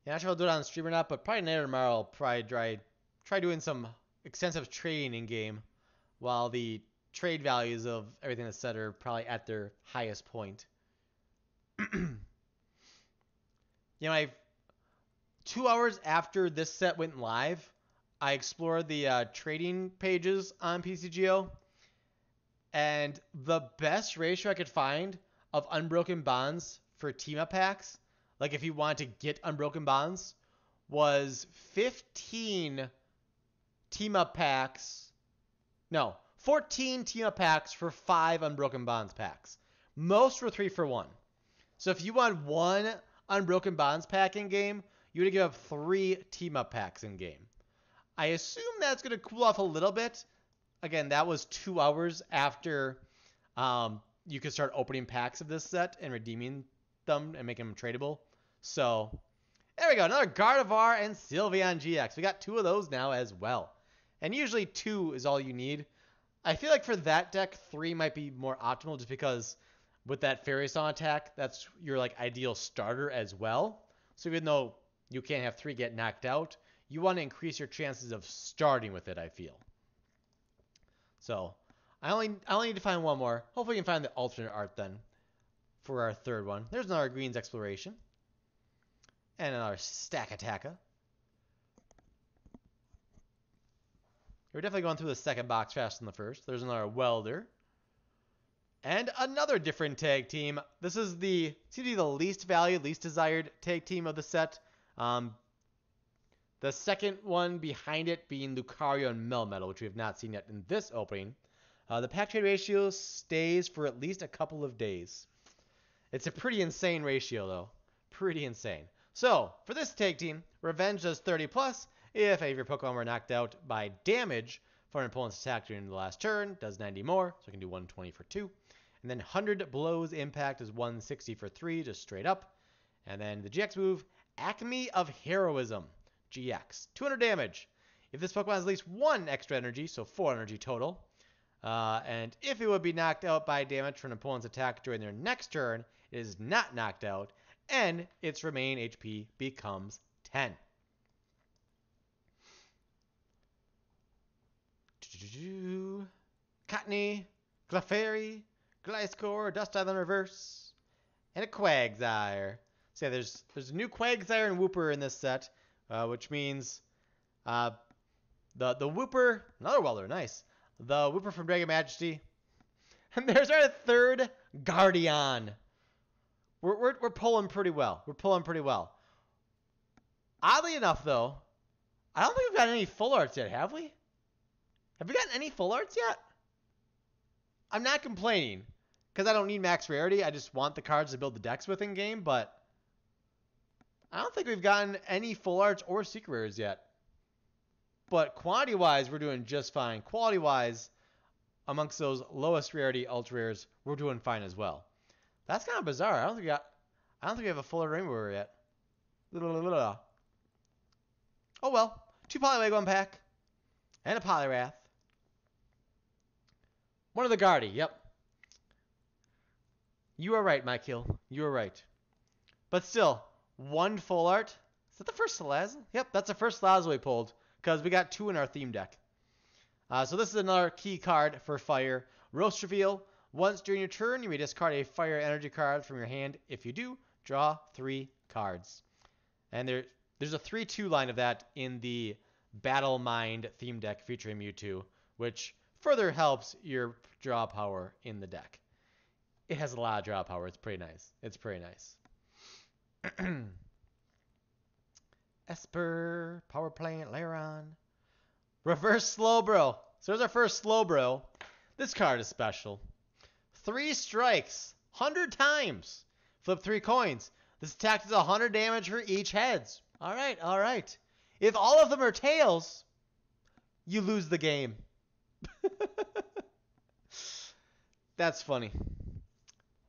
Yeah, not sure if I'll do it on stream or not, but probably later tomorrow I'll probably try doing some extensive trading in game while the trade values of everything that's set are probably at their highest point. You know, 2 hours after this set went live, I explored the trading pages on PTCGO, and the best ratio I could find of unbroken bonds for team-up packs, like if you wanted to get unbroken bonds, was 15 team-up packs. No, 14 team-up packs for 5 unbroken bonds packs. Most were 3 for 1. So if you want 1 unbroken bonds pack in game, you would give up 3 team-up packs in game. I assume that's going to cool off a little bit. Again, that was 2 hours after you could start opening packs of this set and redeeming them and making them tradable. So, there we go. Another Gardevoir and Sylveon GX. We got 2 of those now as well. And usually 2 is all you need. I feel like for that deck, 3 might be more optimal just because with that Fairy Song attack, that's your like ideal starter as well. So even though you can't have 3 get knocked out, you want to increase your chances of starting with it, I feel. So, I only need to find 1 more. Hopefully we can find the alternate art then for our 3rd one. There's another Greens Exploration. And another Stack Attacka. We're definitely going through the second box faster than the first. There's another Welder. And another different tag team. This is seems to be the least valued, least desired tag team of the set. The second one behind it being Lucario and Melmetal, which we have not seen yet in this opening. The pack trade ratio stays for at least a couple of days. It's a pretty insane ratio, though. Pretty insane. So, for this tag team, Revenge does 30 plus if any of your Pokemon were knocked out by damage for an opponent's attack during the last turn. Does 90 more, so it can do 120 for 2. And then 100 blows impact is 160 for 3, just straight up. And then the GX move, Acme of Heroism, GX. 200 damage. If this Pokemon has at least 1 extra energy, so 4 energy total. And if it would be knocked out by damage from an opponent's attack during their next turn, it is not knocked out, and its remaining HP becomes 10. Cottonee, Clefairy, Gliscor, Dust Island Reverse, and a Quagsire. So yeah, there's a new Quagsire and Wooper in this set, which means the Wooper, another Welder, nice. The Wooper from Dragon Majesty. And there's our 3rd Guardian. We're pulling pretty well. We're pulling pretty well. Oddly enough, though, I don't think we've got any full arts yet, have we? Have we gotten any full arts yet? I'm not complaining, because I don't need max rarity. I just want the cards to build the decks with in game, but I don't think we've gotten any full arts or secret rares yet. But quantity-wise, we're doing just fine. Quality-wise, amongst those lowest rarity ultra rares, we're doing fine as well. That's kind of bizarre. I don't think we have a full rainbow rare yet. Oh well. 2 Poliwag pack. And a Poliwrath. 1 of the Guardy, yep. You are right, Michael. You are right. But still, one full art. Is that the first Salazzle? Yep, that's the first Salazzle we pulled because we got 2 in our theme deck. So this is another key card for Fire. Roast Reveal. Once during your turn, you may discard a Fire Energy card from your hand. If you do, draw 3 cards. And there's a 3-2 line of that in the Battle Mind theme deck featuring Mewtwo, which further helps your draw power in the deck. It has a lot of draw power. It's pretty nice. It's pretty nice. Esper, Power Plant, Lairon. Reverse Slowbro. So there's our first Slowbro. This card is special. 3 strikes, 100 times. Flip 3 coins. This attack does 100 damage for each heads. All right, all right. If all of them are tails, you lose the game. That's funny.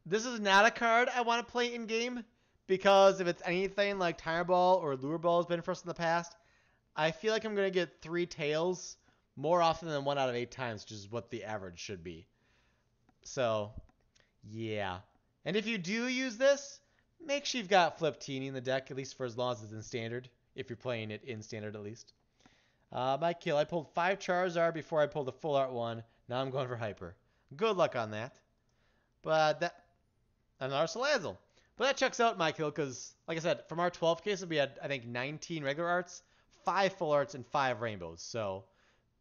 This is not a card I want to play in game because if it's anything like Tire Ball or Lure Ball has been for us in the past, I feel like I'm going to get 3 tails more often than 1 out of 8 times, which is what the average should be. So, yeah. And if you do use this, make sure you've got Flip Teeny in the deck, at least for as long as it's in Standard, if you're playing it in Standard at least. My kill, I pulled 5 Charizard before I pulled the full art one. Now I'm going for Hyper. Good luck on that. But that... Another Salazzle. But that checks out my kill because, like I said, from our 12 cases, we had, I think, 19 regular arts, 5 full arts, and 5 rainbows. So,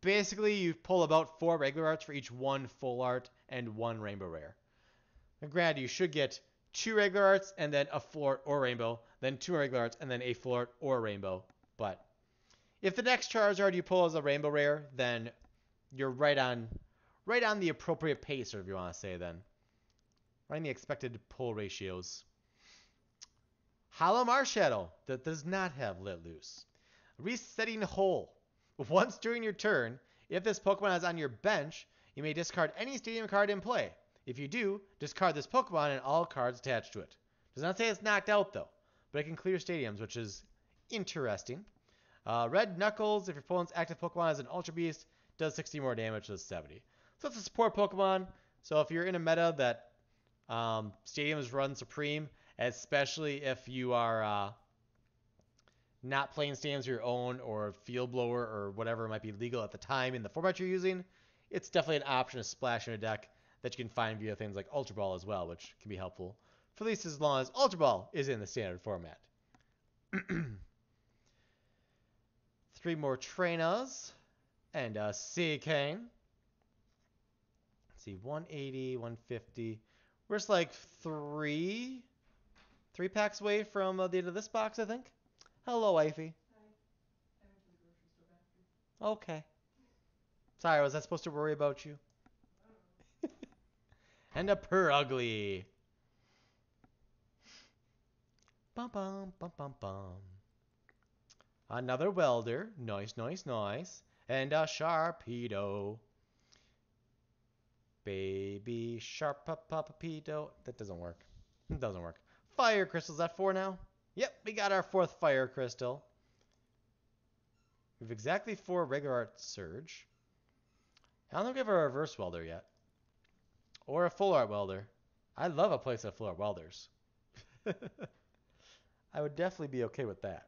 basically, you pull about 4 regular arts for each 1 full art and 1 rainbow rare. Now, granted, you should get 2 regular arts and then a full art or rainbow, then 2 regular arts and then a full art or rainbow. But if the next Charizard you pull is a rainbow rare, then you're right on the appropriate pace, or if you want to say then. Right in the expected pull ratios. Hollow Marshadow that does not have Let Loose. Resetting Hole. Once during your turn, if this Pokemon is on your bench, you may discard any stadium card in play. If you do, discard this Pokemon and all cards attached to it. Does not say it's knocked out though, but it can clear stadiums, which is interesting. Red Knuckles, if your opponent's active Pokemon is an Ultra Beast, does 60 more damage, does 70. So it's a support Pokemon. So if you're in a meta that stadiums run supreme, especially if you are not playing stadiums of your own or field blower or whatever might be legal at the time in the format you're using, it's definitely an option to splash in a deck that you can find via things like Ultra Ball as well, which can be helpful for at least as long as Ultra Ball is in the standard format. 3 more Trainers and Seakane. Let's see, 180, 150. We're just like 3 packs away from the end of this box, I think. Hello, wifey. Hi. Okay. Sorry, was I supposed to worry about you? And a Purugly. Bum bum bum bum bum. Another Welder. Nice, nice, nice. And a Sharpedo. Baby Sharpedo. That doesn't work. It doesn't work. Fire Crystal's at 4 now. Yep, we got our 4th Fire Crystal. We have exactly 4 regular art Surge. I don't think we have a reverse welder yet. Or a full art welder. I'd love a place of full art welders. I would definitely be okay with that.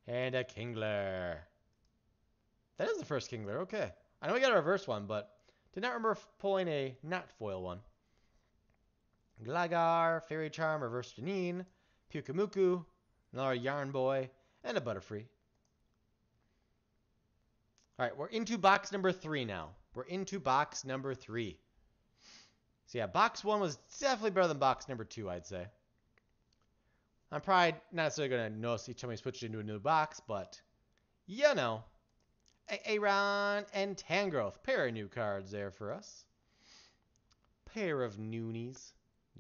And a Kingler. That is the first Kingler, okay. I know we got a reverse one, but did not remember pulling a not foil one. Gligar, Fairy Charm, Reverse Janine, Pyukumuku, another Yarn Boy, and a Butterfree. Alright, we're into box number 3 now. We're into box number 3. So yeah, box 1 was definitely better than box number 2, I'd say. I'm probably not necessarily going to notice each time we switch into a new box, but you know. Aron and Tangrowth. Pair of new cards there for us. Pair of Noonies.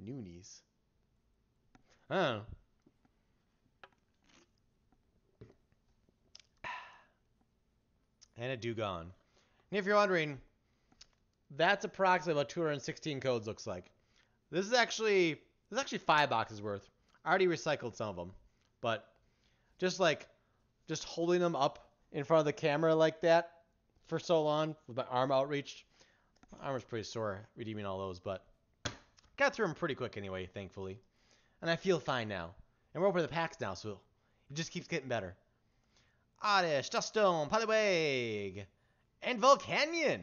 Noonies. I don't know. And a Dewgong. And if you're wondering, that's approximately what 216 codes looks like. This is actually 5 boxes worth. I already recycled some of them, but just holding them up in front of the camera like that for so long with my arm outreached. My arm was pretty sore redeeming all those, but Got through them pretty quick anyway, thankfully. And I feel fine now. And we're over the packs now, so it just keeps getting better. Oddish, Duststone, Poliwag, and Volcanion.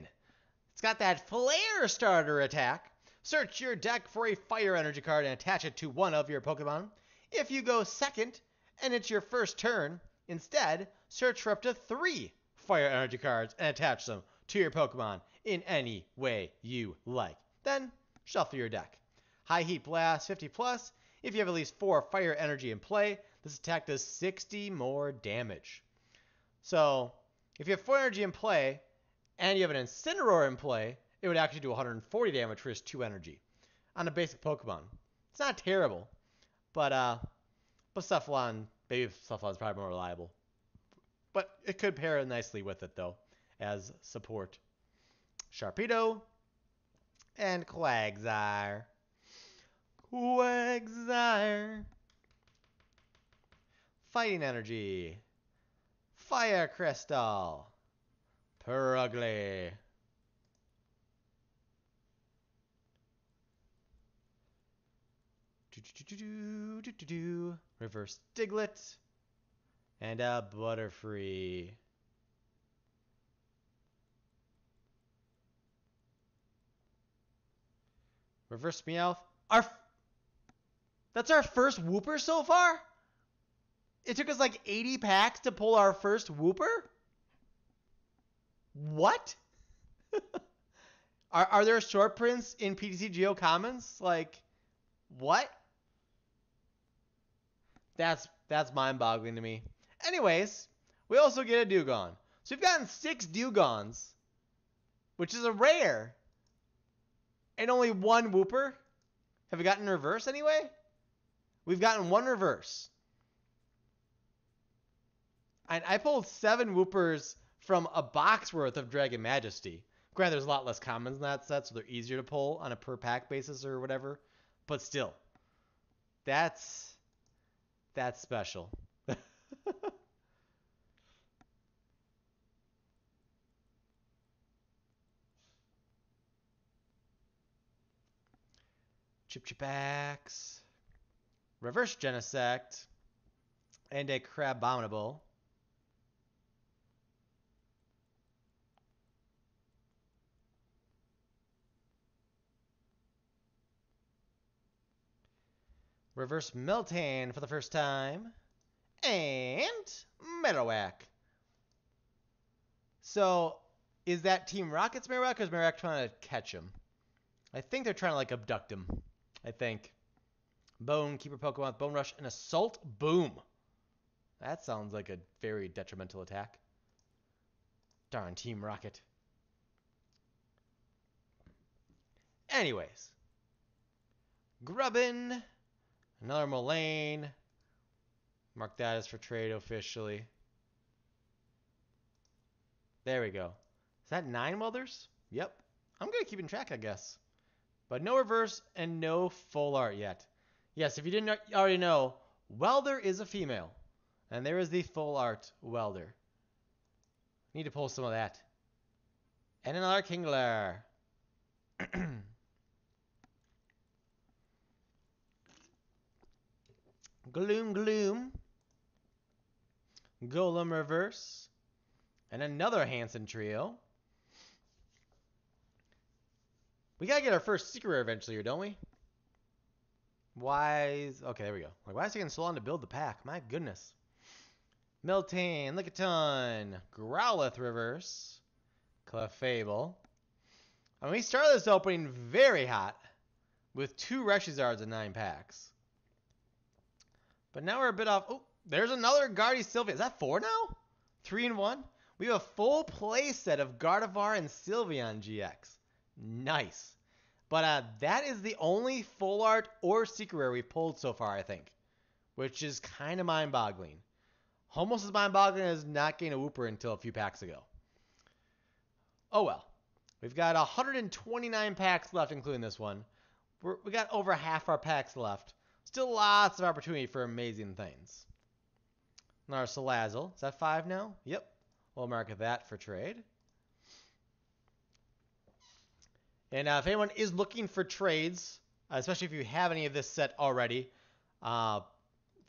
It's got that Flare starter attack. Search your deck for a Fire Energy card and attach it to one of your Pokemon. If you go second and it's your first turn, instead, search for up to 3 Fire Energy cards and attach them to your Pokemon in any way you like. Then, shuffle your deck. High Heat Blast, 50 plus. If you have at least 4 Fire Energy in play, this attack does 60 more damage. So, if you have 4 energy in play, and you have an Incineroar in play, it would actually do 140 damage for his 2 energy on a basic Pokemon. It's not terrible, but Cephalon, maybe Cephalon is probably more reliable. But it could pair nicely with it, though, as support. Sharpedo and Quagsire. Quagsire. Fighting Energy. Fire Crystal. Purugly. Reverse Diglett. And a Butterfree. Reverse Meowth. That's our first Wooper so far? It took us like 80 packs to pull our first Wooper? What? Are there short prints in PTCGO Commons? Like, what? That's mind-boggling to me. Anyways, we also get a Dewgong. So we've gotten 6 Dewgongs, which is a rare. And only 1 Wooper? Have we gotten reverse anyway? We've gotten 1 reverse. I pulled 7 Woopers from a box worth of Dragon Majesty. Granted, there's a lot less commons in that set, so they're easier to pull on a per pack basis or whatever. But still, that's special. Chipax, Reverse Genesect, and a Crabominable. Reverse Meltan for the first time. And Marowak. So, is that Team Rocket's Marowak, or is Marowak trying to catch him? I think they're trying to, like, abduct him. I think. Bone, Keeper Pokemon with Bone Rush, and Assault Boom. That sounds like a very detrimental attack. Darn Team Rocket. Anyways. Grubbin. Another Mulane. Mark that as for trade officially. There we go. Is that 9 Welders? Yep. I'm good at keeping track, I guess. But no reverse and no full art yet. Yes, if you didn't already know, Welder is a female. And there is the full art Welder. Need to pull some of that. And another Kingler. Gloom. Golem reverse. And another Hanson trio. We gotta get our first secret rare eventually here, don't we? Okay, there we go. Like, why is it taking so long to build the pack? My goodness. Miltank, Lickitung, Growlithe reverse. Clefable. And we started this opening very hot with 2 Reshizards in 9 packs. But now we're a bit off. Oh, there's another Gardy Sylvia. Is that 4 now? 3 in 1? We have a full play set of Gardevoir and Sylveon GX. Nice. But that is the only full art or secret rare we've pulled so far, I think. Which is kind of mind-boggling. Almost as mind-boggling as not getting a Wooper until a few packs ago. Oh well. We've got 129 packs left, including this one. We got over half our packs left. Still lots of opportunity for amazing things. Another Salazzle. Is that 5 now? Yep. We'll mark that for trade. And if anyone is looking for trades, especially if you have any of this set already.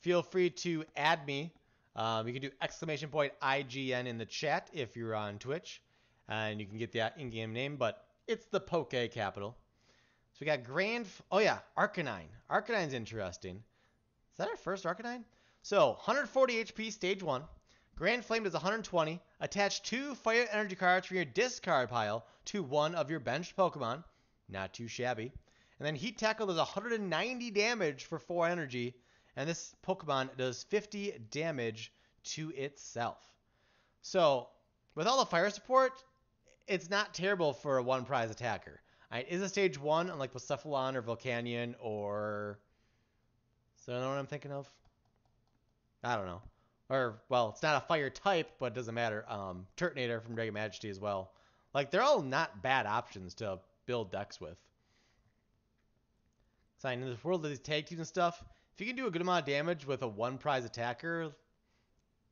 Feel free to add me. You can do !IGN in the chat if you're on Twitch. And you can get the in-game name, but it's the PTCGO. So we got oh yeah, Arcanine. Arcanine's interesting. Is that our first Arcanine? So, 140 HP, stage 1. Grand Flame does 120. Attach 2 Fire Energy cards from your discard pile to one of your benched Pokemon. Not too shabby. And then Heat Tackle does 190 damage for 4 energy. And this Pokemon does 50 damage to itself. So, with all the fire support, it's not terrible for a 1-prize attacker. Is a stage 1, unlike Blacephalon or Volcanion or... So I don't know what I'm thinking of? I don't know. Or, well, it's not a fire type, but it doesn't matter. Turtonator from Dragon Majesty as well. Like, they're all not bad options to build decks with. So in this world of these tag teams and stuff, if you can do a good amount of damage with a 1-prize attacker,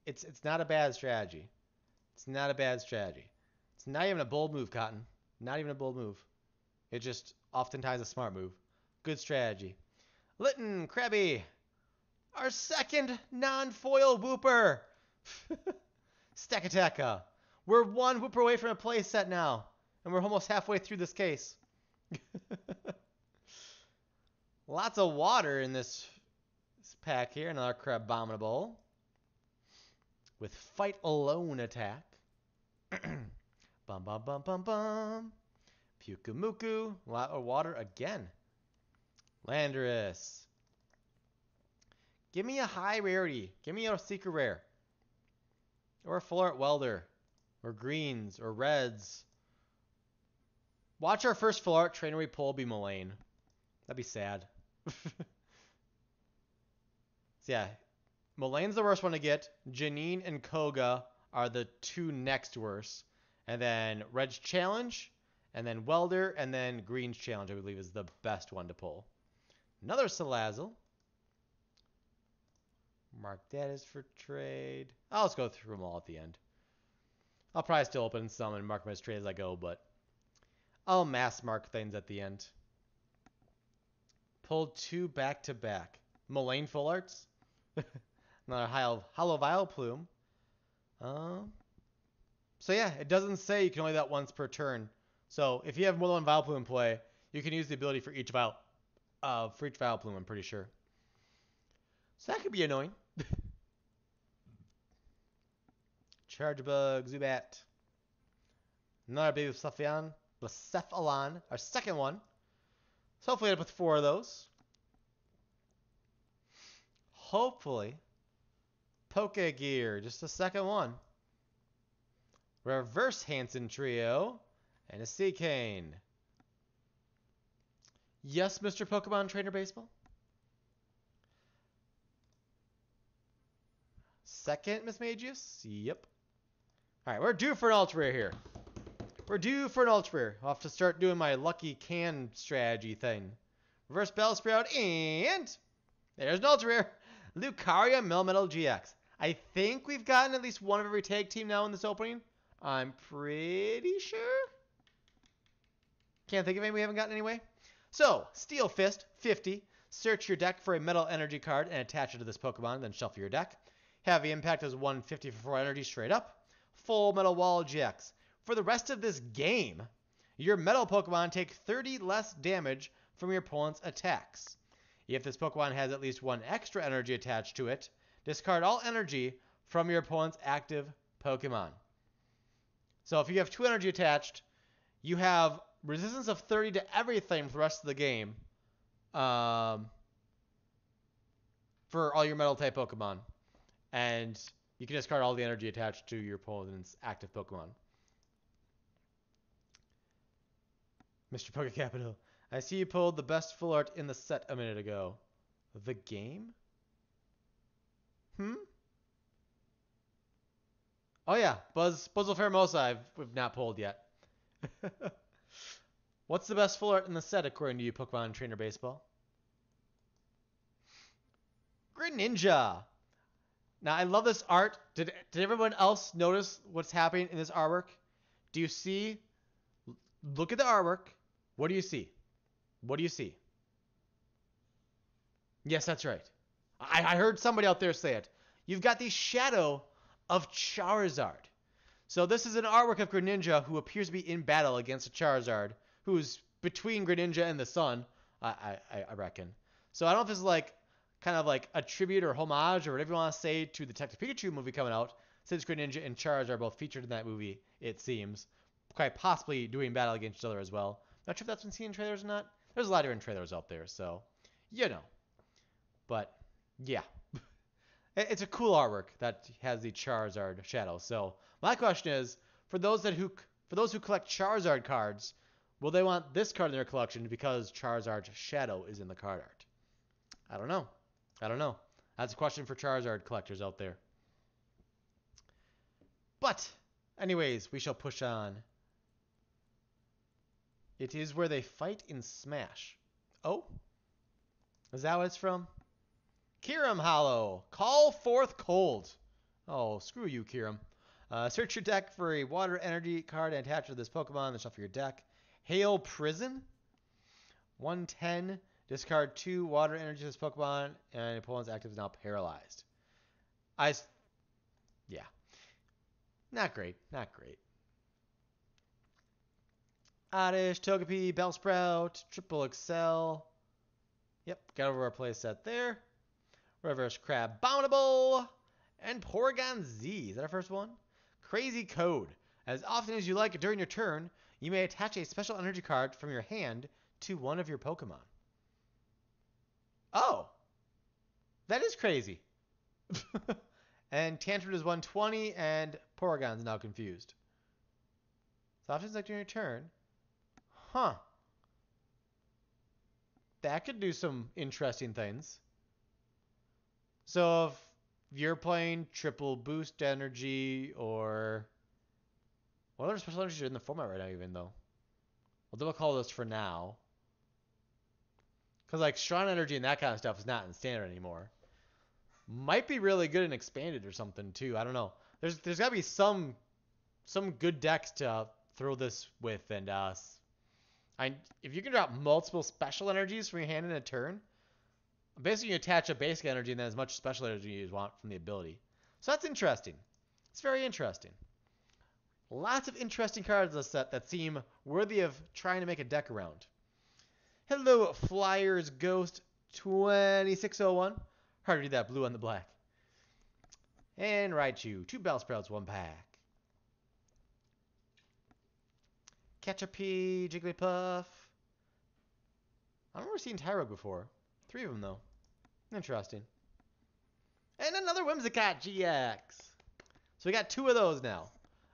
it's not a bad strategy. It's not a bad strategy. It's not even a bold move, Cotton. Not even a bold move. It's just oftentimes a smart move. Good strategy. Litten, Krabby, our second non-foil Wooper. Stakataka. We're 1 Wooper away from a play set now. And we're almost halfway through this case. Lots of water in this pack here. Another Crabominable. With Fight Alone attack. Bum bum bum bum bum. Pyukumuku. A lot of water again. Landorus. Give me a high rarity. Give me a secret rare. Or a full art welder. Or greens. Or reds. Watch our first full art trainer we pull be Mullane. That'd be sad. So yeah. Mullane's the worst one to get. Janine and Koga are the 2 next worst. And then Red's Challenge. And then Welder. And then Green's Challenge, I believe, is the best one to pull. Another Salazzle. Mark that as for trade. I'll just go through them all at the end. I'll probably still open some and mark them as trade as I go, but I'll mass mark things at the end. Pulled 2 back-to-back. Mullane Full Arts. Another Hollow Vileplume. So yeah, it doesn't say you can only do that once per turn. So if you have more than one Vileplume in play, you can use the ability for each Vileplume, I'm pretty sure. So that could be annoying. Chargebug, Zubat. Another baby Blacephalon, our second one. So hopefully end up with 4 of those. Hopefully. Pokegear, just the second one. Reverse Hanson Trio. And a Seacane. Yes, Mr. Pokemon Trainer Baseball. Second, Miss Magius? Yep. Alright, we're due for an Ultra Rare here. We're due for an Ultra Rare. I'll have to start doing my lucky can strategy thing. Reverse Bellsprout, and there's an Ultra Rare. Lucaria Melmetal GX. I think we've gotten at least one of every tag team now in this opening. I'm pretty sure. Can't think of any we haven't gotten anyway. So, Steel Fist, 50. Search your deck for a Metal Energy card and attach it to this Pokemon, then shuffle your deck. Heavy Impact is 150 for 4 energy straight up. Full Metal Wall GX. For the rest of this game, your Metal Pokemon take 30 less damage from your opponent's attacks. If this Pokemon has at least 1 extra energy attached to it, discard all energy from your opponent's active Pokemon. So if you have 2 energy attached, you have resistance of 30 to everything for the rest of the game for all your Metal type Pokemon. And you can discard all the energy attached to your opponent's active Pokemon. Mr. TheGameCapital, I see you pulled the best full art in the set a minute ago. The game? Oh yeah, Buzzle Pheromosa we've not pulled yet. What's the best full art in the set according to you, Pokemon Trainer Baseball? Greninja. Now I love this art. Did everyone else notice what's happening in this artwork? Do you see? Look at the artwork. What do you see? What do you see? Yes, that's right. I heard somebody out there say it. You've got the shadow of Charizard. So this is an artwork of Greninja who appears to be in battle against a Charizard who's between Greninja and the sun, I reckon. So I don't know if this is like kind of like a tribute or homage or whatever you want to say to the Detective Pikachu movie coming out, since Greninja and Charizard are both featured in that movie, it seems. Quite possibly doing battle against each other as well. Not sure if that's been seen in trailers or not. There's a lot of different trailers out there, so you know. But yeah. It's a cool artwork that has the Charizard shadow. So my question is, for those who collect Charizard cards, will they want this card in their collection because Charizard's shadow is in the card art? I don't know. That's a question for Charizard collectors out there. But anyways, we shall push on. It is where they fight in Smash. Oh? Is that what it's from? Kyurem Hollow. Call forth cold. Oh, screw you, Kyurem. Search your deck for a water energy card and attach to this Pokemon, then shuffle your deck. Hail Prison. 110. Discard 2 water energy to this Pokemon, and opponent's active is now paralyzed. Yeah. Not great. Oddish, Togepi, Bellsprout, Triple Excel. Yep, got over our playset there. Reverse Crab Bountiful, and Porygon Z. Is that our first one? Crazy Code. As often as you like during your turn, you may attach a special energy card from your hand to one of your Pokemon. Oh, that is crazy. And Tantrum is 120, and Porygon's now confused. So often as like during your turn. Huh. That could do some interesting things. So if you're playing triple boost energy or what other special energies are in the format right now even though? We'll call this for now. Because like strong energy and that kind of stuff is not in standard anymore. Might be really good and expanded or something too. I don't know. There's got to be some good decks to throw this with, and if you can drop multiple special energies from your hand in a turn, basically you attach a basic energy and then as much special energy as you want from the ability. So that's interesting. It's very interesting. Lots of interesting cards in the set that seem worthy of trying to make a deck around. Hello, Flyers Ghost 2601. Hard to do that blue on the black. And Raichu. 2 Bellsprouts, 1 pack. Caterpie, Jigglypuff. I remember seeing Tyrogue before. 3 of them, though. Interesting. And another Whimsicott GX. So we got 2 of those now.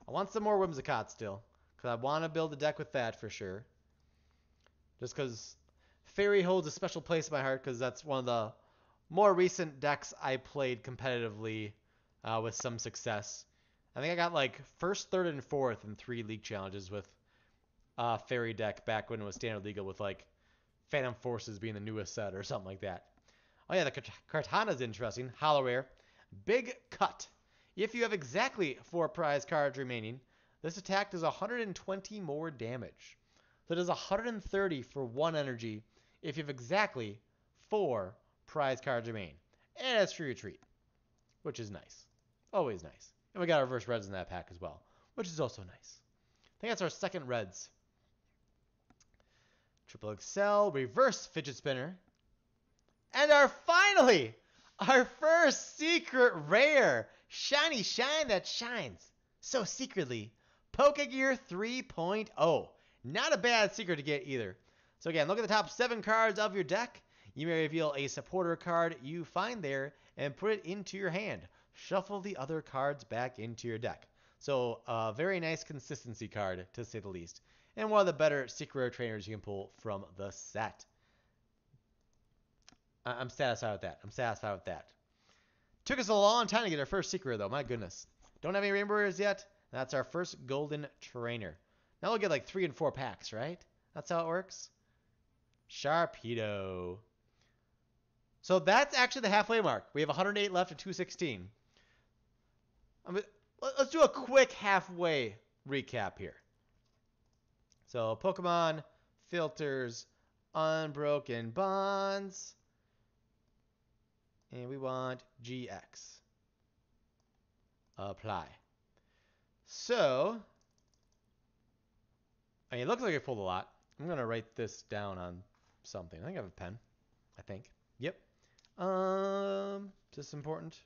I want some more Whimsicott still, because I want to build a deck with that for sure. Just because Fairy holds a special place in my heart, because that's one of the more recent decks I played competitively with some success. I think I got like 1st, 3rd, and 4th in 3 league challenges with Fairy deck back when it was standard legal with like Phantom Forces being the newest set or something like that. Oh yeah, the Kartana's interesting. Hollow Rare. Big Cut. If you have exactly 4 prize cards remaining, this attack does 120 more damage. So it does 130 for 1 energy if you have exactly 4 prize cards remain. And it's free retreat, which is nice. Always nice. And we got reverse reds in that pack as well, which is also nice. I think that's our second reds. Triple Excel, reverse fidget spinner. And our first secret rare. Shiny shine that shines so secretly. Pokegear 3.0. Not a bad secret to get either. So again, look at the top 7 cards of your deck. You may reveal a supporter card you find there and put it into your hand. Shuffle the other cards back into your deck. So a very nice consistency card, to say the least. And one of the better secret rare trainers you can pull from the set. I'm satisfied with that. Took us a long time to get our first secret rare, though. My goodness. Don't have any rainbow rares yet. That's our first golden trainer. Now we'll get like 3 and 4 packs, right? That's how it works. Sharpedo. So that's actually the halfway mark. We have 108 left at 216. Let's do a quick halfway recap here. So Pokemon, filters, unbroken bonds. And we want GX. Apply. So, I mean, it looks like I pulled a lot. I'm going to write this down on something. I think I have a pen. I think. Yep. Is this important?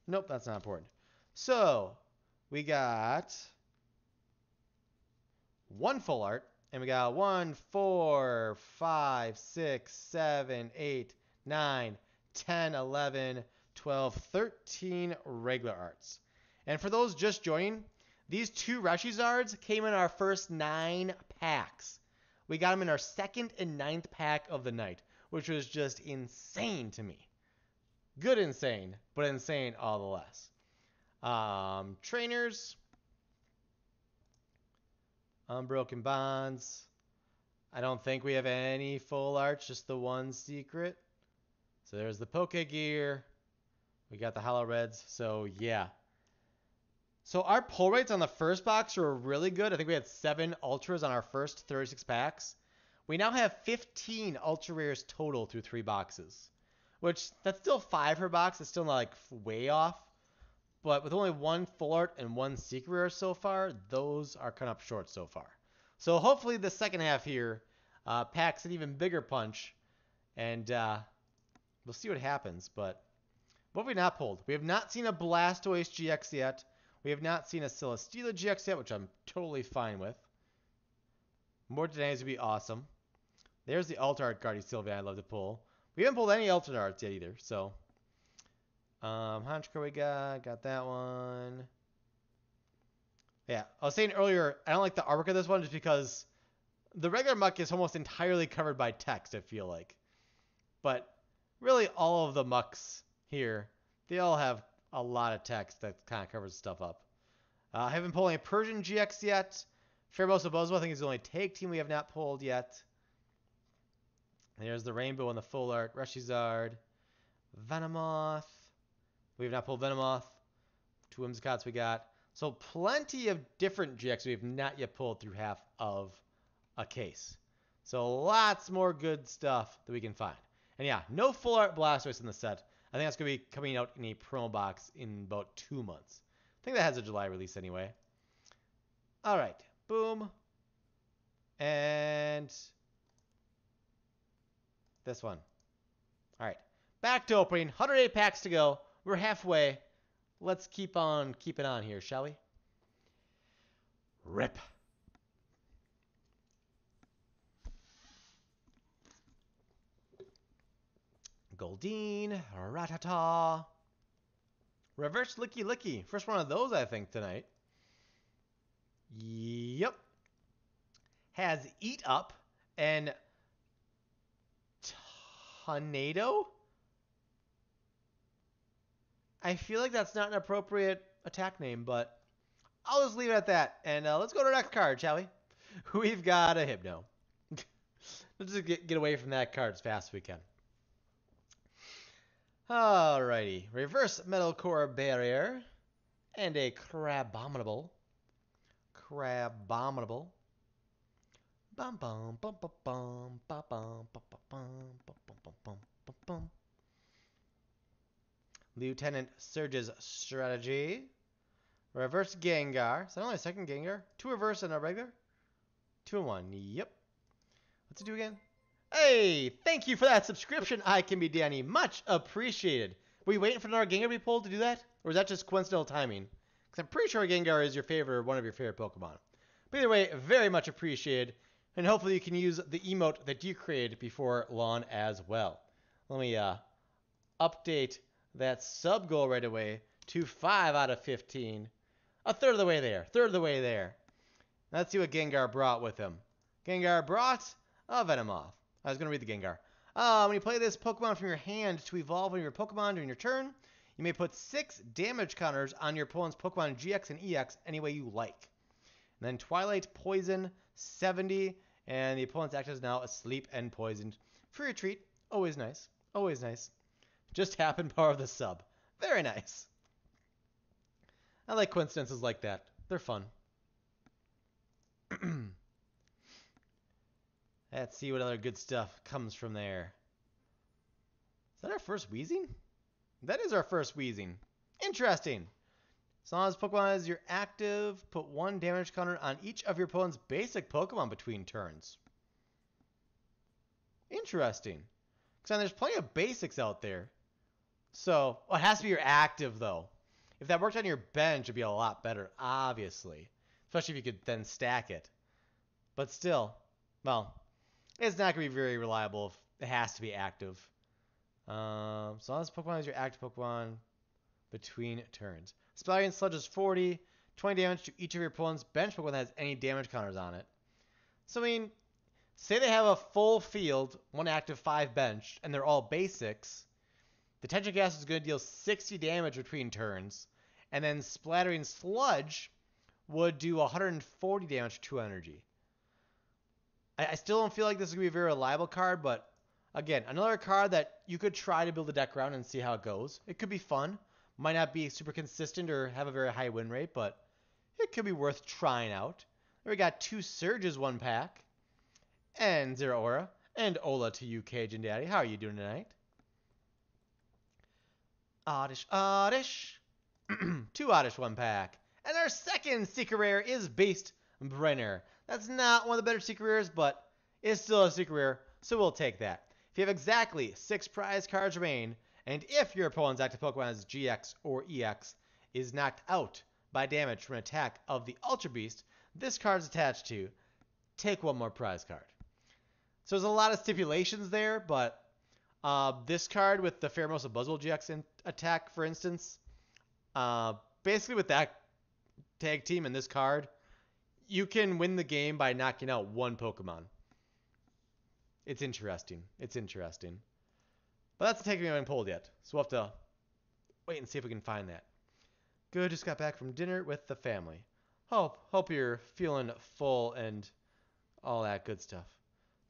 Nope, that's not important. So, we got one full art, and we got 1, 4, 5, 6, 7, 8, 9, 10, 11, 12, 13 regular arts. And for those just joining, these 2 Reshizards came in our first 9 packs. We got them in our 2nd and 9th pack of the night, which was just insane to me. Good insane, but insane all the less. Trainers. Unbroken bonds. I don't think we have any full arts, just the one secret. So there's the Poke Gear. We got the Hollow Reds. So yeah. So our pull rates on the first box were really good. I think we had 7 ultras on our first 36 packs. We now have 15 ultra rares total through 3 boxes, which that's still 5 per box. It's still not like way off. But with only 1 full art and 1 secret rare so far, those are kind of short so far. So hopefully the second half here packs an even bigger punch, and we'll see what happens. But what have we not pulled? We have not seen a Blastoise GX yet. We have not seen a Celesteela GX yet, which I'm totally fine with. More Denies would be awesome. There's the Alt Art Guardy Sylveon I'd love to pull. We haven't pulled any alternate arts yet either, so. Honchkrow we got that one. Yeah, I was saying earlier, I don't like the artwork of this one just because the regular muck is almost entirely covered by text, I feel like. But really all of the mucks here, they all have a lot of text that kind of covers stuff up. I haven't pulled any Persian GX yet. Fairbosa Bozo, I think, is the only tag team we have not pulled yet. There's the Rainbow and the full art. Reshizard. Venomoth. We have not pulled Venomoth. 2 Whimsicots we got. So plenty of different GX we have not yet pulled through half of a case. So lots more good stuff that we can find. And yeah, no full art Blastoise in the set. I think that's going to be coming out in a promo box in about 2 months. I think that has a July release anyway. All right. Boom. And this one. All right. Back to opening. 108 packs to go. We're halfway. Let's keep on keeping on here, shall we? Rip. Goldeen, Rattata. Reverse Licky Licky. First one of those, I think, tonight. Yep. Has Eat Up and Tornado. I feel like that's not an appropriate attack name, but I'll just leave it at that. And let's go to our next card, shall we? We've got a Hypno. Let's just get away from that card as fast as we can. Alrighty. Reverse Metal Core Barrier. And a Crabominable. Crabominable. Bum bum bum bum bum bum bum bum bum bum bum bum bum bum. Lieutenant Surge's Strategy. Reverse Gengar. Is that only a second Gengar? 2 reverse and a regular? 2 and 1. Yep. What's it do again? Hey, thank you for that subscription, I Can Be Danny. Much appreciated. Were you waiting for another Gengar to be pulled to do that? Or is that just coincidental timing? Because I'm pretty sure Gengar is your favorite, one of your favorite Pokemon. But either way, very much appreciated. And hopefully you can use the emote that you created before lawn as well. Let me update that sub goal right away to 5 out of 15. A third of the way there. Third of the way there. Let's see what Gengar brought with him. Gengar brought a Venomoth. I was going to read the Gengar. When you play this Pokemon from your hand to evolve one of your Pokemon during your turn, you may put 6 damage counters on your opponent's Pokemon GX and EX any way you like. And then Twilight Poison 70, and the opponent's actor is now asleep and poisoned. For your treat. Always nice. Always nice. Just happened power of the sub. Very nice. I like coincidences like that. They're fun. Let's see what other good stuff comes from there. Is that our first Weezing? That is our first wheezing. Interesting. As long as Pokemon is your active, put 1 damage counter on each of your opponent's basic Pokemon between turns. Interesting. Because there's plenty of basics out there. So, well, it has to be your active, though. If that worked on your bench, it'd be a lot better, obviously. Especially if you could then stack it. But still, well, it's not going to be very reliable if it has to be active. So long as Pokemon is your active Pokemon between turns. Spallion Sludge is 40, 20 damage to each of your opponent's bench Pokemon that has any damage counters on it. So, I mean, say they have a full field, 1 active, 5 bench, and they're all basics. The Tension Gas is going to deal 60 damage between turns, and then Splattering Sludge would do 140 damage to 2 energy. I still don't feel like this is going to be a very reliable card, but again, another card that you could try to build a deck around and see how it goes. It could be fun. Might not be super consistent or have a very high win rate, but it could be worth trying out. There we got 2 Surges, 1 pack, and 0 Aura, and Ola to you, Cajun Daddy. How are you doing tonight? Oddish, Oddish. 2 Oddish, 1 pack. And our second Secret Rare is Beast Brenner. That's not one of the better Secret Rares, but it's still a Secret Rare, so we'll take that. If you have exactly 6 prize cards remain, and if your opponent's active Pokemon as GX or EX is knocked out by damage from an attack of the Ultra Beast this card's attached to, take 1 more prize card. So there's a lot of stipulations there, but this card with the Pheromosa Buzzwole GX attack, for instance, basically with that tag team and this card, you can win the game by knocking out 1 Pokemon. It's interesting. It's interesting. But that's the tag we haven't pulled yet, so we'll have to wait and see if we can find that. Good, just got back from dinner with the family. Hope you're feeling full and all that good stuff.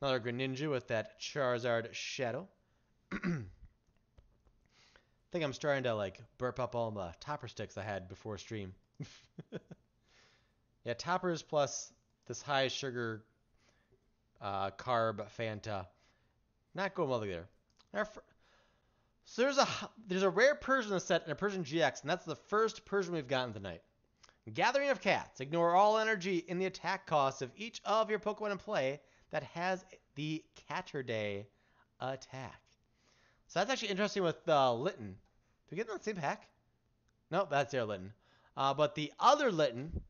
Another Greninja with that Charizard Shadow. I think I'm starting to like burp up all the topper sticks I had before stream. Yeah, toppers plus this high sugar carb Fanta. Not going well together. So there's a rare Persian in the set and a Persian GX, and that's the first Persian we've gotten tonight. Gathering of Cats. Ignore all energy in the attack cost of each of your Pokemon in play that has the Catterday attack. So that's actually interesting with Litten. Did we get it in the same pack? Nope, that's their Litten. But the other Litten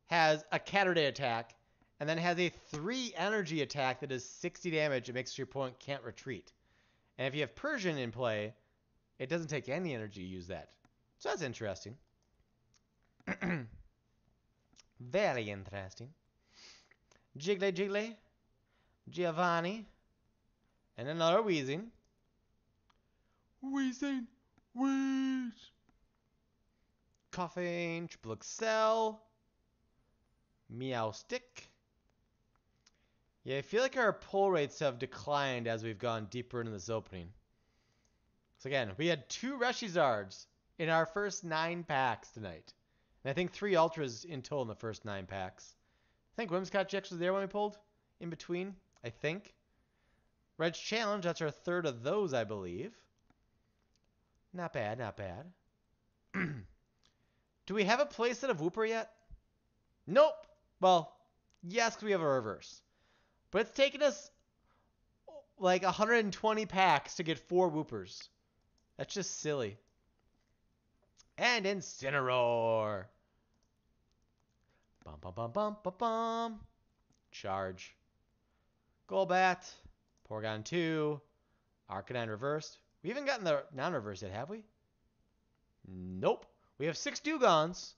has a Catterday attack, and then has a 3 energy attack that does 60 damage. It makes sure your opponent can't retreat. And if you have Persian in play, it doesn't take any energy to use that. So that's interesting. Very interesting. Jiggly, Giovanni, and another Wheezing. Wheezing. Coughing, Triple Excel, Meow Stick. Yeah, I feel like our pull rates have declined as we've gone deeper into this opening. So again, we had 2 Reshizards in our first 9 packs tonight. And I think 3 Ultras in total in the first 9 packs. I think Whimsicott GX was there when we pulled in between, I think. Red's Challenge, that's our 3rd of those, I believe. Not bad, not bad. Do we have a playset of Wooper yet? Nope. Well, yes, because we have a reverse. But it's taken us like 120 packs to get 4 Woopers. That's just silly. And Incineroar. Bum, bum, bum, bum, bum, bum. Charge. Golbat. Porygon 2. Arcanine reversed. We haven't gotten the non-reverse yet, have we? Nope. We have 6 Dugons.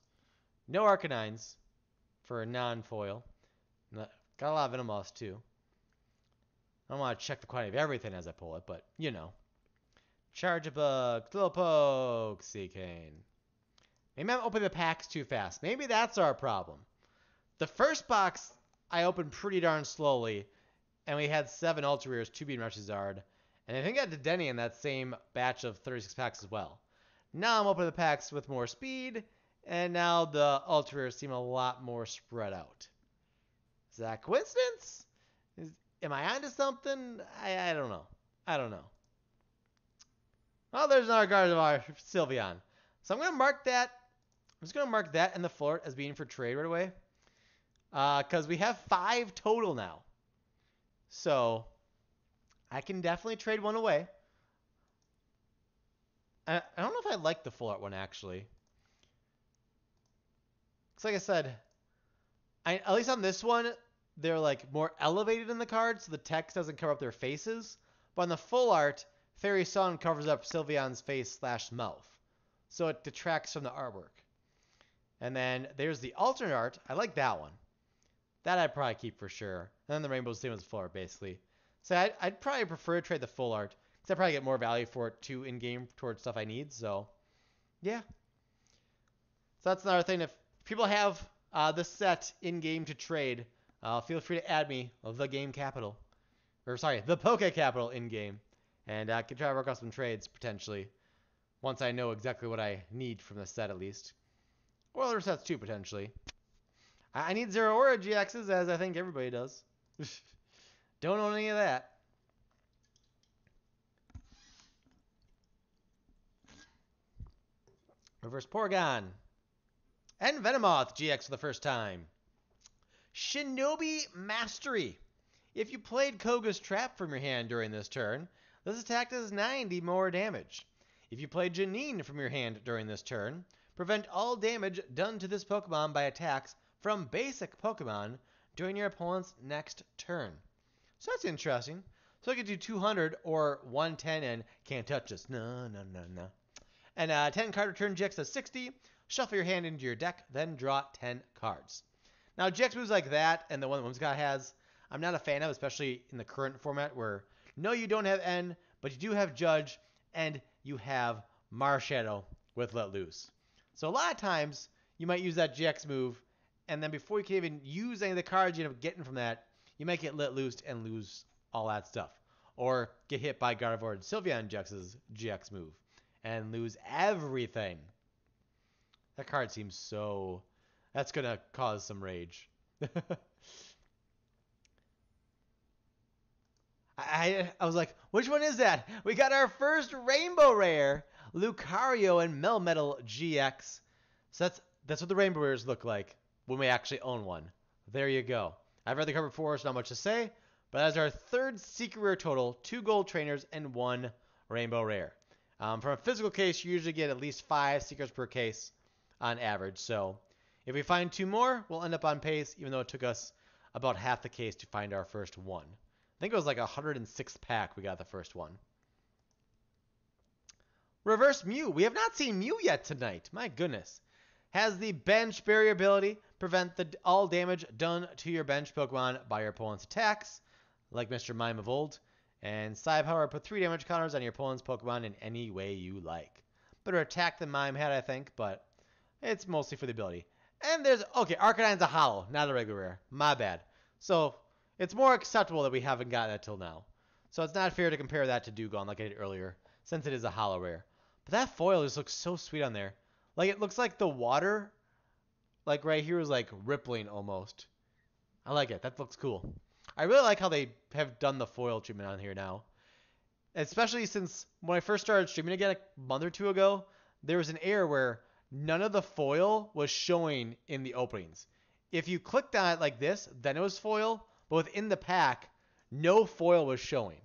No Arcanines for a non-foil. Got a lot of Venomoths, too. I don't want to check the quantity of everything as I pull it, but, you know. Charge-a-Bug, Slowpoke, Seacane. Maybe I'm opening the packs too fast. Maybe that's our problem. The first box I opened pretty darn slowly, and we had 7 Ultra Rares, 2 being Reshizard, and I think I had Denny in that same batch of 36 packs as well. Now I'm opening the packs with more speed, and now the Ultra Rares seem a lot more spread out. Is that coincidence? Am I onto something? I don't know. I don't know. Oh, there's another Gardevoir Sylveon. So I'm going to mark that. I'm just going to mark that and the Floret as being for trade right away. Because we have 5 total now. So I can definitely trade one away. I don't know if I like the Floret one, actually. Because like I said, at least on this one, they're like more elevated in the card, so the text doesn't cover up their faces. But on the full art, Fairy Sun covers up Sylveon's face / mouth. So it detracts from the artwork. And then there's the alternate art. I like that one. That I'd probably keep for sure. And then the Rainbow's same as full art, basically. So I'd probably prefer to trade the full art, because I probably get more value for it too in-game towards stuff I need. So, yeah. So that's another thing. If people have this set in-game to trade, feel free to add me, TheGameCapital. Or sorry, the PokeCapital in-game. And I can try to work out some trades, potentially. Once I know exactly what I need from the set, at least. Or other sets, too, potentially. I need Zeraora GXs, as I think everybody does. Don't own any of that. Reverse Porygon. And Venomoth GX for the first time. Shinobi Mastery. If you played Koga's Trap from your hand during this turn, this attack does 90 more damage. If you play Janine from your hand during this turn, prevent all damage done to this Pokemon by attacks from basic Pokemon during your opponent's next turn. So that's interesting. So I could do 200 or 110 and can't touch this. No. And 10 card return GX to 60. Shuffle your hand into your deck, then draw 10 cards. Now GX moves like that and the one that Whimsicott has, I'm not a fan of, especially in the current format where no, you don't have N, but you do have Judge, and you have Marshadow with Let Loose. So a lot of times, you might use that GX move, and then before you can even use any of the cards you end up getting from that, you might get Let Loose and lose all that stuff. Or get hit by Gardevoir and Sylveon GX's GX move, and lose everything. That card seems so... That's going to cause some rage. I was like, which one is that? We got our first Rainbow Rare, Lucario and Melmetal GX. So that's what the Rainbow Rares look like when we actually own one. There you go. I've read the cover before, so not much to say. But as our third Secret Rare total, 2 Gold Trainers and 1 Rainbow Rare. From a physical case, you usually get at least 5 Secrets per case on average. So if we find 2 more, we'll end up on pace, even though it took us about half the case to find our first one. I think it was like a 106th pack we got the first one. Reverse Mew. We have not seen Mew yet tonight. My goodness. Has the bench barrier ability. Prevent all damage done to your bench Pokemon by your opponent's attacks, like Mr. Mime of old. And Psy Power, put 3 damage counters on your opponent's Pokemon in any way you like. Better attack than Mime had, I think, but it's mostly for the ability. And there's... Okay, Arcanine's a holo, not a regular rare. My bad. So... It's more acceptable that we haven't gotten that till now. So it's not fair to compare that to Dewgong like I did earlier, since it is a holo rare. But that foil just looks so sweet on there. Like, it looks like the water, like right here, is like rippling almost. I like it. That looks cool. I really like how they have done the foil treatment on here now. Especially since when I first started streaming again a month or 2 ago, there was an error where none of the foil was showing in the openings. If you clicked on it like this, then it was foil. But within the pack, no foil was showing.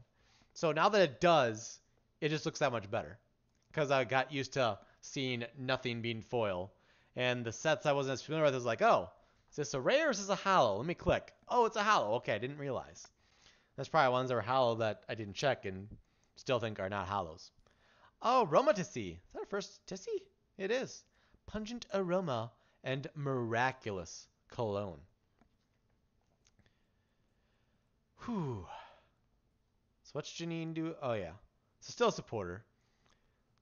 So now that it does, it just looks that much better. Because I got used to seeing nothing being foil. And the sets I wasn't as familiar with, I was like, oh, is this a rare or is this a holo? Let me click. Oh, it's a holo. Okay, I didn't realize. There's probably ones that were holo that I didn't check and still think are not holos. Oh, Aromatissy. Is that our first Tissy? It is. Pungent aroma and miraculous cologne. Whew. So what's Janine do? Oh, yeah. So still a supporter.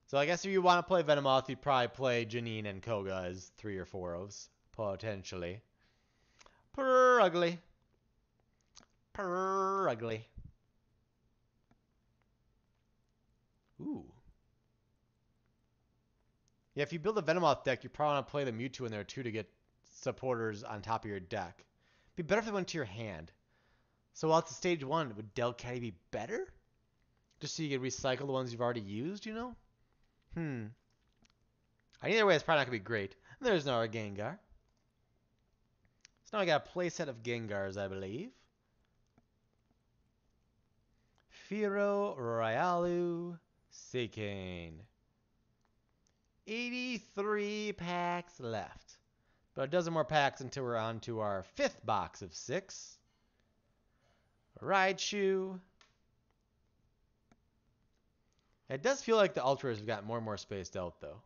So I guess if you want to play Venomoth, you'd probably play Janine and Koga as 3 or 4 ofs. Potentially. Purr ugly. Purr ugly. Ooh. Yeah, if you build a Venomoth deck, you probably want to play the Mewtwo in there too to get supporters on top of your deck. It'd be better if they went to your hand. So while it's a stage 1, would Delcatty be better? Just so you can recycle the ones you've already used, you know? Either way, it's probably not going to be great. There's another Gengar. So now I got a playset of Gengars, I believe. Firo, Ryalu, Seikane. 83 packs left. But a dozen more packs until we're on to our 5th box of 6. Raichu. It does feel like the Ultras have gotten more and more spaced out, though.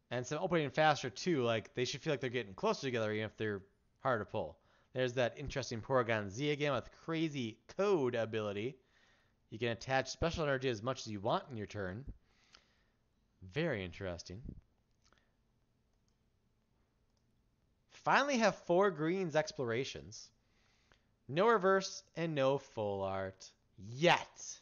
And some opening faster, too. Like, they should feel like they're getting closer together, even if they're hard to pull. There's that interesting Porygon Z again with crazy code ability. You can attach special energy as much as you want in your turn. Very interesting. Finally have 4 greens explorations. No reverse and no full art. Yet.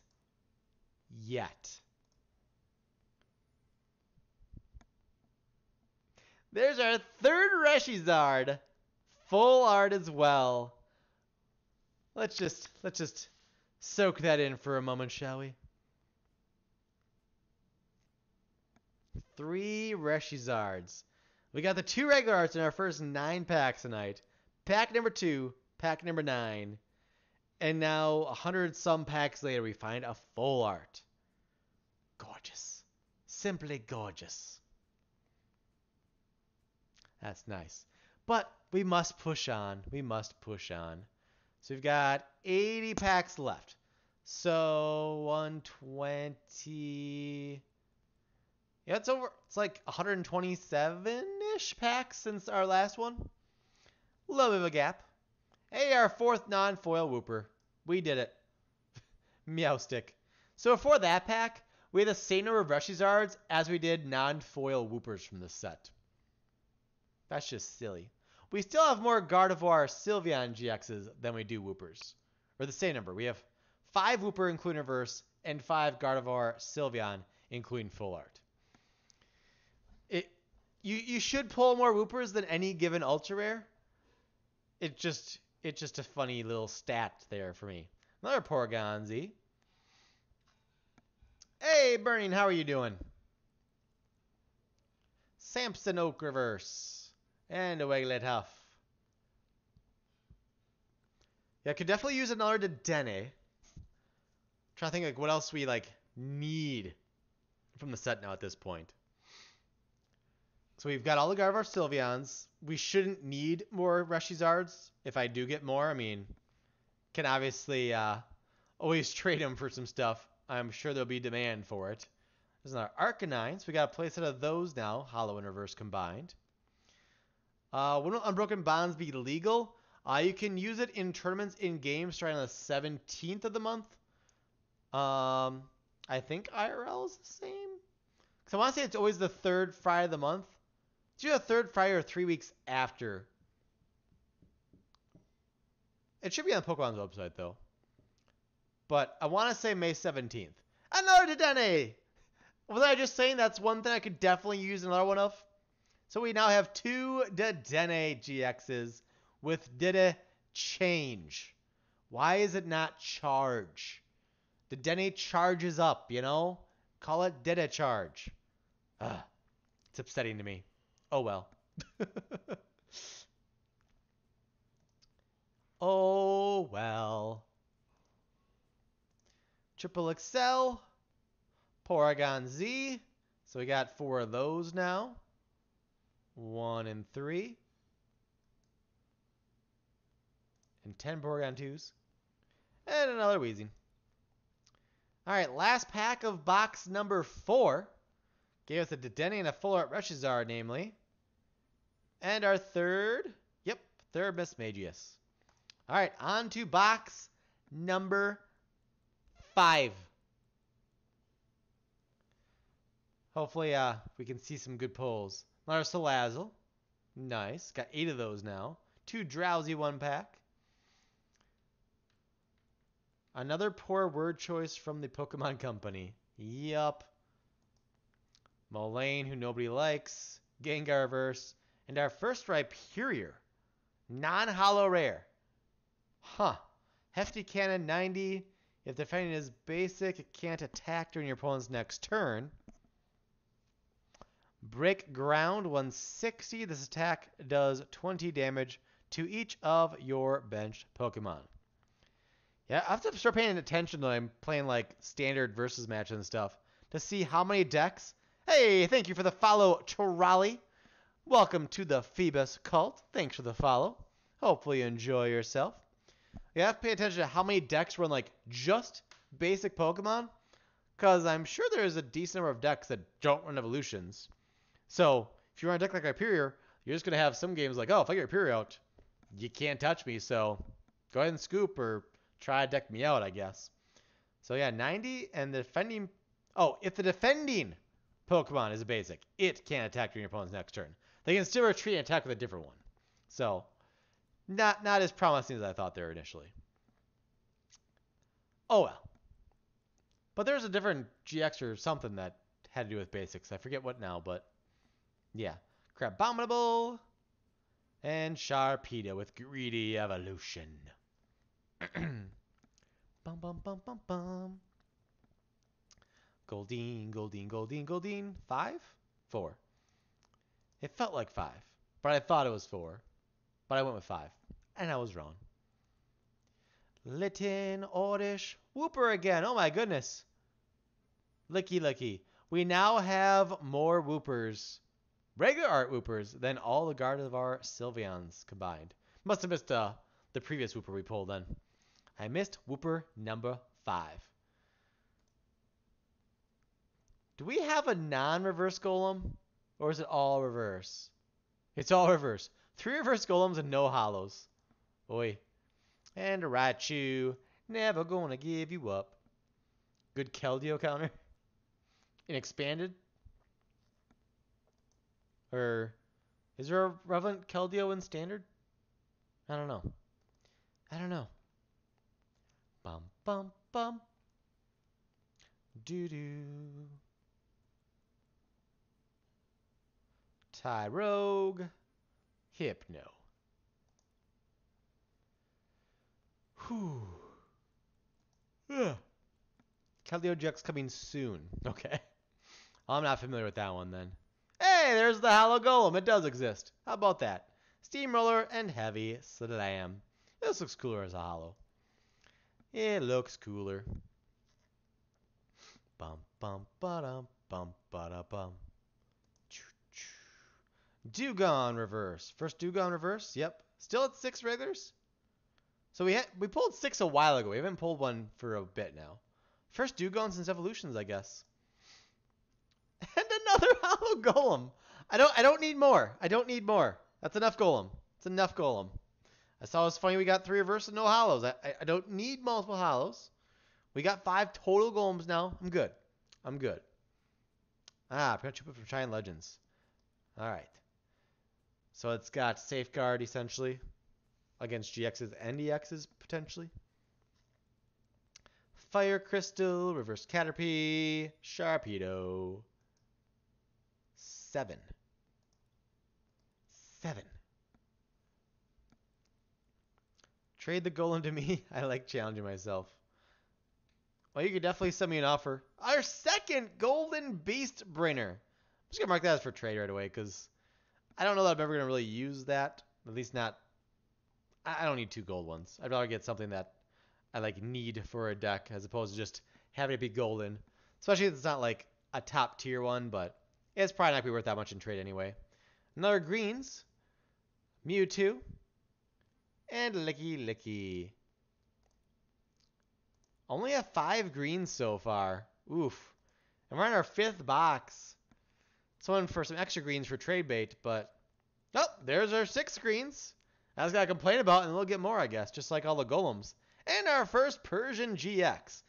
There's our 3rd Reshizard. Full art as well. Let's just soak that in for a moment, shall we? 3 Reshizards. We got the 2 regular arts in our first 9 packs tonight. Pack number 2, pack number 9. And now 100 some packs later, we find a full art. Gorgeous. Simply gorgeous. That's nice. But we must push on. So we've got 80 packs left. So 120. Yeah, it's over. It's like 127-ish packs since our last one. A little bit of a gap. Hey, our 4th non-foil Wooper. We did it. Meowstick. So before that pack, we had the same number of Reshizards as we did non-foil Woopers from the set. That's just silly. We still have more Gardevoir Sylveon GXs than we do Woopers. Or the same number. We have 5 Wooper including reverse and 5 Gardevoir Sylveon including full art. You should pull more Woopers than any given ultra rare. It's just a funny little stat there for me. Another Porygon Z. Hey, Burning, how are you doing? Samson Oak Reverse. And a Wigglytuff. Yeah, I could definitely use another Dedenne. Trying to think like what else we need from the set now at this point. So we've got all the Gardevoir Sylveons. We shouldn't need more Reshizards. If I do get more, I mean, can obviously always trade them for some stuff. I'm sure there'll be demand for it. There's another Arcanine. So we got a playset of those now, Hollow and Reverse combined. When will Unbroken Bonds be legal? You can use it in tournaments in games starting on the 17th of the month. I think IRL is the same. Because I want to say it's always the 3rd Friday of the month. It's either the 3rd Friday or 3 weeks after. It should be on Pokemon's website, though. But I want to say May 17th. Another Dedenne! Was I just saying that's one thing I could definitely use another one of? So we now have 2 Dedenne GXs with Diddy change. Why is it not charge? Dedenne charges up, you know? Call it Diddy charge. It's upsetting to me. Oh well. Oh well. Triple XL. Porygon Z. So we got 4 of those now. 1 and 3. And 10 Porygon 2s. And another Weezing. Alright, last pack of box number 4. Gave us a Dedenne and a full art Reshizard, namely. And our 3rd Mismagius. Alright, on to box number 5. Hopefully we can see some good pulls. Another Salazzle. Nice. Got 8 of those now. 2 Drowsy 1-pack. Another poor word choice from the Pokemon Company. Yup. Molayne, who nobody likes. Gengar Reverse. And our first Rhyperior. Non-hollow rare. Huh. Hefty Cannon 90. If defending is basic, it can't attack during your opponent's next turn. Break Ground 160. This attack does 20 damage to each of your benched Pokemon. Yeah, I have to start paying attention when I'm playing like standard versus matches and stuff to see how many decks. Hey, thank you for the follow, Trolley. Welcome to the Phoebus cult. Thanks for the follow. Hopefully you enjoy yourself. You have to pay attention to how many decks run like just basic Pokemon, because I'm sure there's a decent number of decks that don't run evolutions. So if you run a deck like Hyperior, you're just gonna have some games like, oh, if I get Hyperior out, you can't touch me. So go ahead and scoop or try to deck me out, I guess. So yeah, 90 and the defending. Oh, if the defending Pokemon is a basic, it can't attack during your opponent's next turn. They can still retreat and attack with a different one. So not as promising as I thought there initially. Oh well. But there's a different GX or something that had to do with basics. I forget what now, but yeah. Crabominable and Sharpedo with Greedy Evolution. Bum bum bum bum bum. Goldeen, Goldeen, Goldeen, Goldeen. 5? 4. It felt like 5, but I thought it was 4. But I went with 5, and I was wrong. Litten, Oddish, Wooper again. Oh my goodness. Licky licky. We now have more Woopers, regular art Woopers, than all the Gardevoir Sylveons combined. Must have missed the previous Wooper we pulled then. I missed Wooper number 5. Do we have a non-reverse Golem? Or is it all reverse? It's all reverse. 3 reverse Golems and no hollows. Oi. And a Raichu. Never gonna give you up. Good Keldeo counter. In expanded? Or is there a relevant Keldeo in standard? I don't know. I don't know. Bum bum bum. Doo doo. Tyrogue. Hypno. Whew. Ugh. Keldeo GX coming soon. Okay. I'm not familiar with that one then. Hey, there's the Hollow Golem. It does exist. How about that? Steamroller and Heavy Slam. This looks cooler as a hollow. It looks cooler. Bum bum ba-dum bum ba-da bum. Dewgong reverse. First Dewgong reverse. Yep. Still at 6 regulars. So we pulled 6 a while ago. We haven't pulled one for a bit now. First Dewgong since evolutions, I guess. And another Hollow Golem. I don't need more. I don't need more. That's enough Golem. It's enough Golem. I saw it was funny we got 3 reverse and no hollows. I don't need multiple hollows. We got 5 total Golems now. I'm good. I'm good. Ah, Pikachu from Giant Legends. All right. So it's got Safeguard, essentially, against GXs and EXs, potentially. Fire Crystal, Reverse Caterpie, Sharpedo. 7. 7. Trade the Golem to me. I like challenging myself. Well, you could definitely send me an offer. Our second Golden Beast Brainer. I'm just going to mark that as for trade right away, because I don't know that I'm ever going to really use that. At least not. I don't need 2 gold ones. I'd rather get something that I like need for a deck as opposed to just having it be golden. Especially if it's not like a top tier one, but it's probably not going to be worth that much in trade anyway. Another greens. Mewtwo. And Licky Licky. Only have 5 greens so far. Oof. And we're on our 5th box. Someone for some extra greens for trade bait, but oh, there's our 6 greens. I was gonna complain about, and we'll get more, I guess, just like all the golems. And our first Persian GX.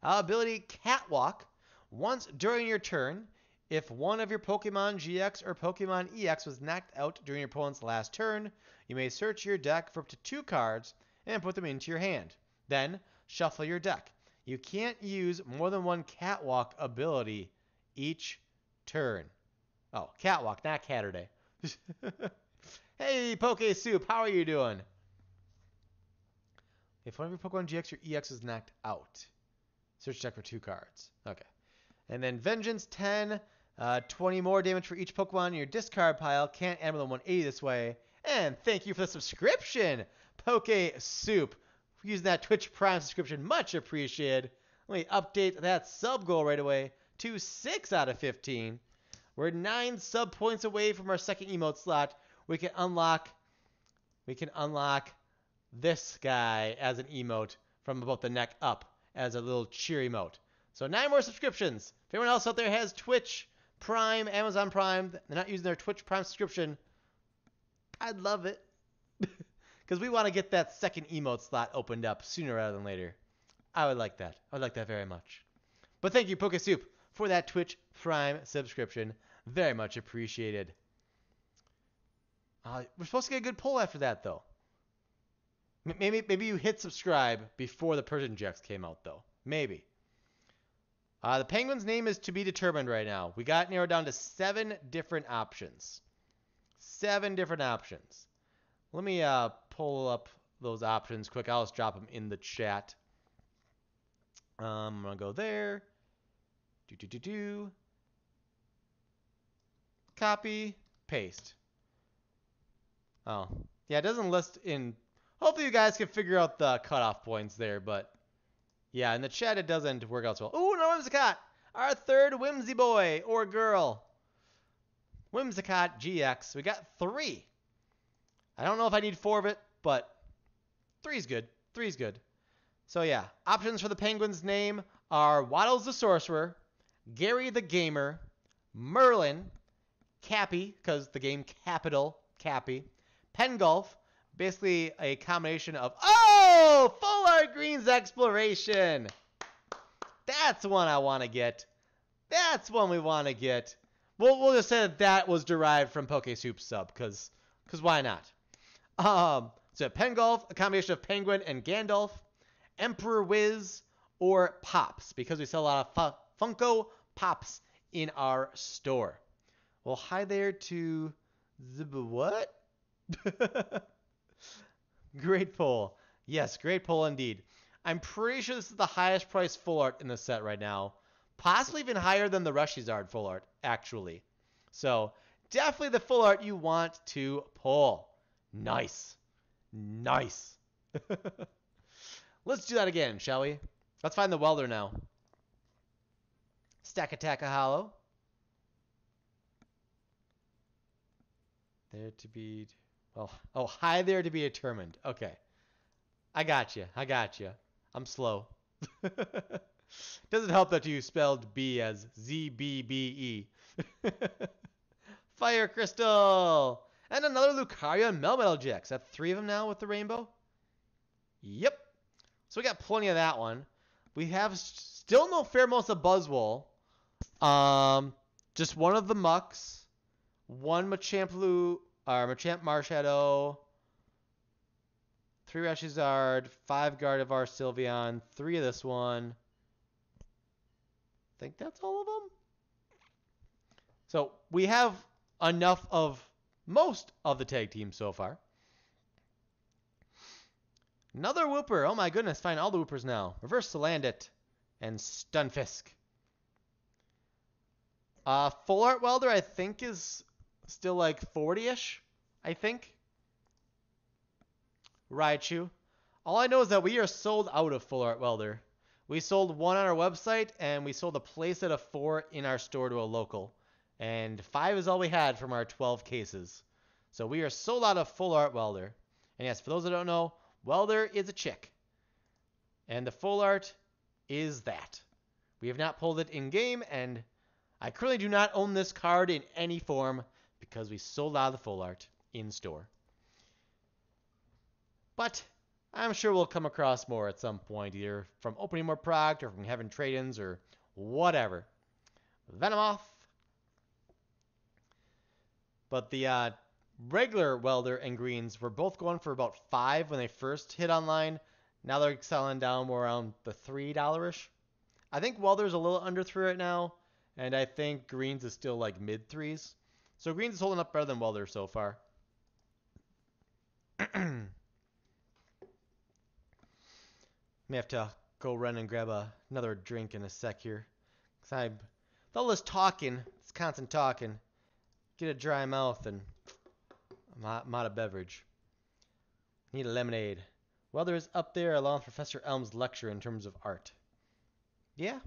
Ability Catwalk. Once during your turn, if one of your Pokemon GX or Pokemon EX was knocked out during your opponent's last turn, you may search your deck for up to 2 cards and put them into your hand. Then shuffle your deck. You can't use more than 1 Catwalk ability each turn. Oh, Catwalk, not Catterday. Hey, Poke Soup, how are you doing? If one of your Pokemon GX or EX is knocked out. Search deck for 2 cards. Okay. And then Vengeance 10. 20 more damage for each Pokemon in your discard pile. Can't add more than 180 this way. And thank you for the subscription, Poke Soup. For using that Twitch Prime subscription. Much appreciated. Let me update that sub goal right away to 6 out of 15. We're 9 sub points away from our second emote slot. We can unlock this guy as an emote from about the neck up as a little cheer emote. So 9 more subscriptions. If anyone else out there has Twitch Prime, Amazon Prime, they're not using their Twitch Prime subscription, I'd love it. Because we want to get that second emote slot opened up sooner rather than later. I would like that. I would like that very much. But thank you, Poke Soup, for that Twitch Prime subscription. Very much appreciated. We're supposed to get a good poll after that, though. Maybe you hit subscribe before the Persian Jacks came out, though. Maybe. The Penguin's name is to be determined right now. We got narrowed down to 7 different options. 7 different options. Let me pull up those options quick. I'll just drop them in the chat. I'm going to go there. Copy. Paste. Oh. Yeah, it doesn't list in... Hopefully you guys can figure out the cutoff points there, but... Yeah, in the chat it doesn't work out so well. Ooh, no Whimsicott! Our third Whimsy boy or girl. Whimsicott GX. We got 3. I don't know if I need 4 of it, but 3's good. 3's good. So yeah, options for the Penguin's name are Waddles the Sorcerer, Gary the Gamer, Merlin, Cappy, because the game Capital, Cappy, Pengulf, basically a combination of, oh, Full Art Green's Exploration. That's one I want to get. That's one we want to get. We'll just say that was derived from Poke Soup sub, because why not? So Pengulf, a combination of Penguin and Gandalf, Emperor Wiz, or Pops, because we sell a lot of Funko Pops in our store. Well, hi there to what? Great poll. Yes, great poll indeed. I'm pretty sure this is the highest priced full art in the set right now. Possibly even higher than the Rushizard full art, actually. So, definitely the full art you want to pull. Nice. Nice. Let's do that again, shall we? Let's find the welder now. Stack Attack a Hollow. There to be... Well, oh, hi there to be determined. Okay. I got you. I'm slow. Doesn't help that you spelled B as Z-B-B-E. Fire Crystal! And another Lucario and Melmetal GX. That's 3 of them now with the rainbow? Yep. So we got plenty of that one. We have still no Pheromosa Buzzwole. Just one of the Mucks. One Machamp Marshadow. 3 Rashizard. 5 Gardevoir Sylveon. 3 of this one. I think that's all of them. So we have enough of most of the tag team so far. Another Wooper. Oh my goodness, find all the Woopers now. Reverse Salandit and Stunfisk. Full Art Welder, I think, is still like 40-ish, I think. Raichu. All I know is that we are sold out of Full Art Welder. We sold 1 on our website, and we sold a playset of 4 in our store to a local. And 5 is all we had from our 12 cases. So we are sold out of Full Art Welder. And yes, for those that don't know, Welder is a chick. And the Full Art is that. We have not pulled it in-game, and I currently do not own this card in any form because we sold out of the Full Art in-store. But I'm sure we'll come across more at some point, either from opening more product or from having trade-ins or whatever. Venomoth. But the regular Welder and Greens were both going for about 5 when they first hit online. Now they're selling down more around the $3-ish. I think Welder's a little under 3 right now, and I think Greens is still like mid-3s. So Greens is holding up better than Welder so far. May have to go run and grab another drink in a sec here. Cause with all this talking, this constant talking, get a dry mouth and I'm out of beverage. Need a lemonade. Weather's up there along with Professor Elm's lecture in terms of art. Yeah.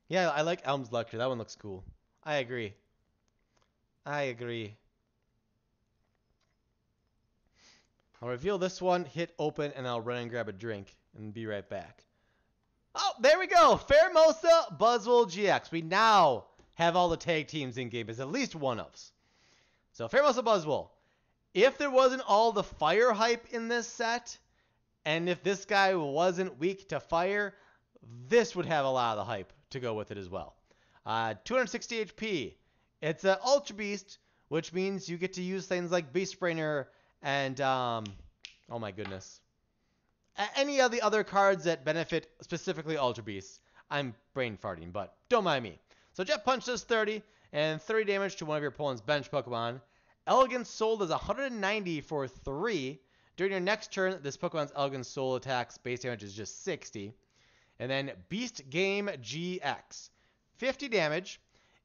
Yeah, I like Elm's lecture. That one looks cool. I agree. I'll reveal this one, hit open, and I'll run and grab a drink and be right back. Oh, there we go. Fairmosa Buzzwole GX. We now have all the tag teams in game. It's at least one of us. So Fairmosa Buzzwole. If there wasn't all the fire hype in this set, and if this guy wasn't weak to fire, this would have a lot of the hype to go with it as well. 260 HP. It's an Ultra Beast, which means you get to use things like Beast Brainer and, oh my goodness. Any of the other cards that benefit specifically Ultra Beasts. I'm brain farting, but don't mind me. So Jet Punch does 30, and 30 damage to one of your opponent's bench Pokemon. Elegant Soul does 190 for 3. During your next turn, this Pokemon's Elegant Soul attacks base damage is just 60. And then Beast Game GX. 50 damage.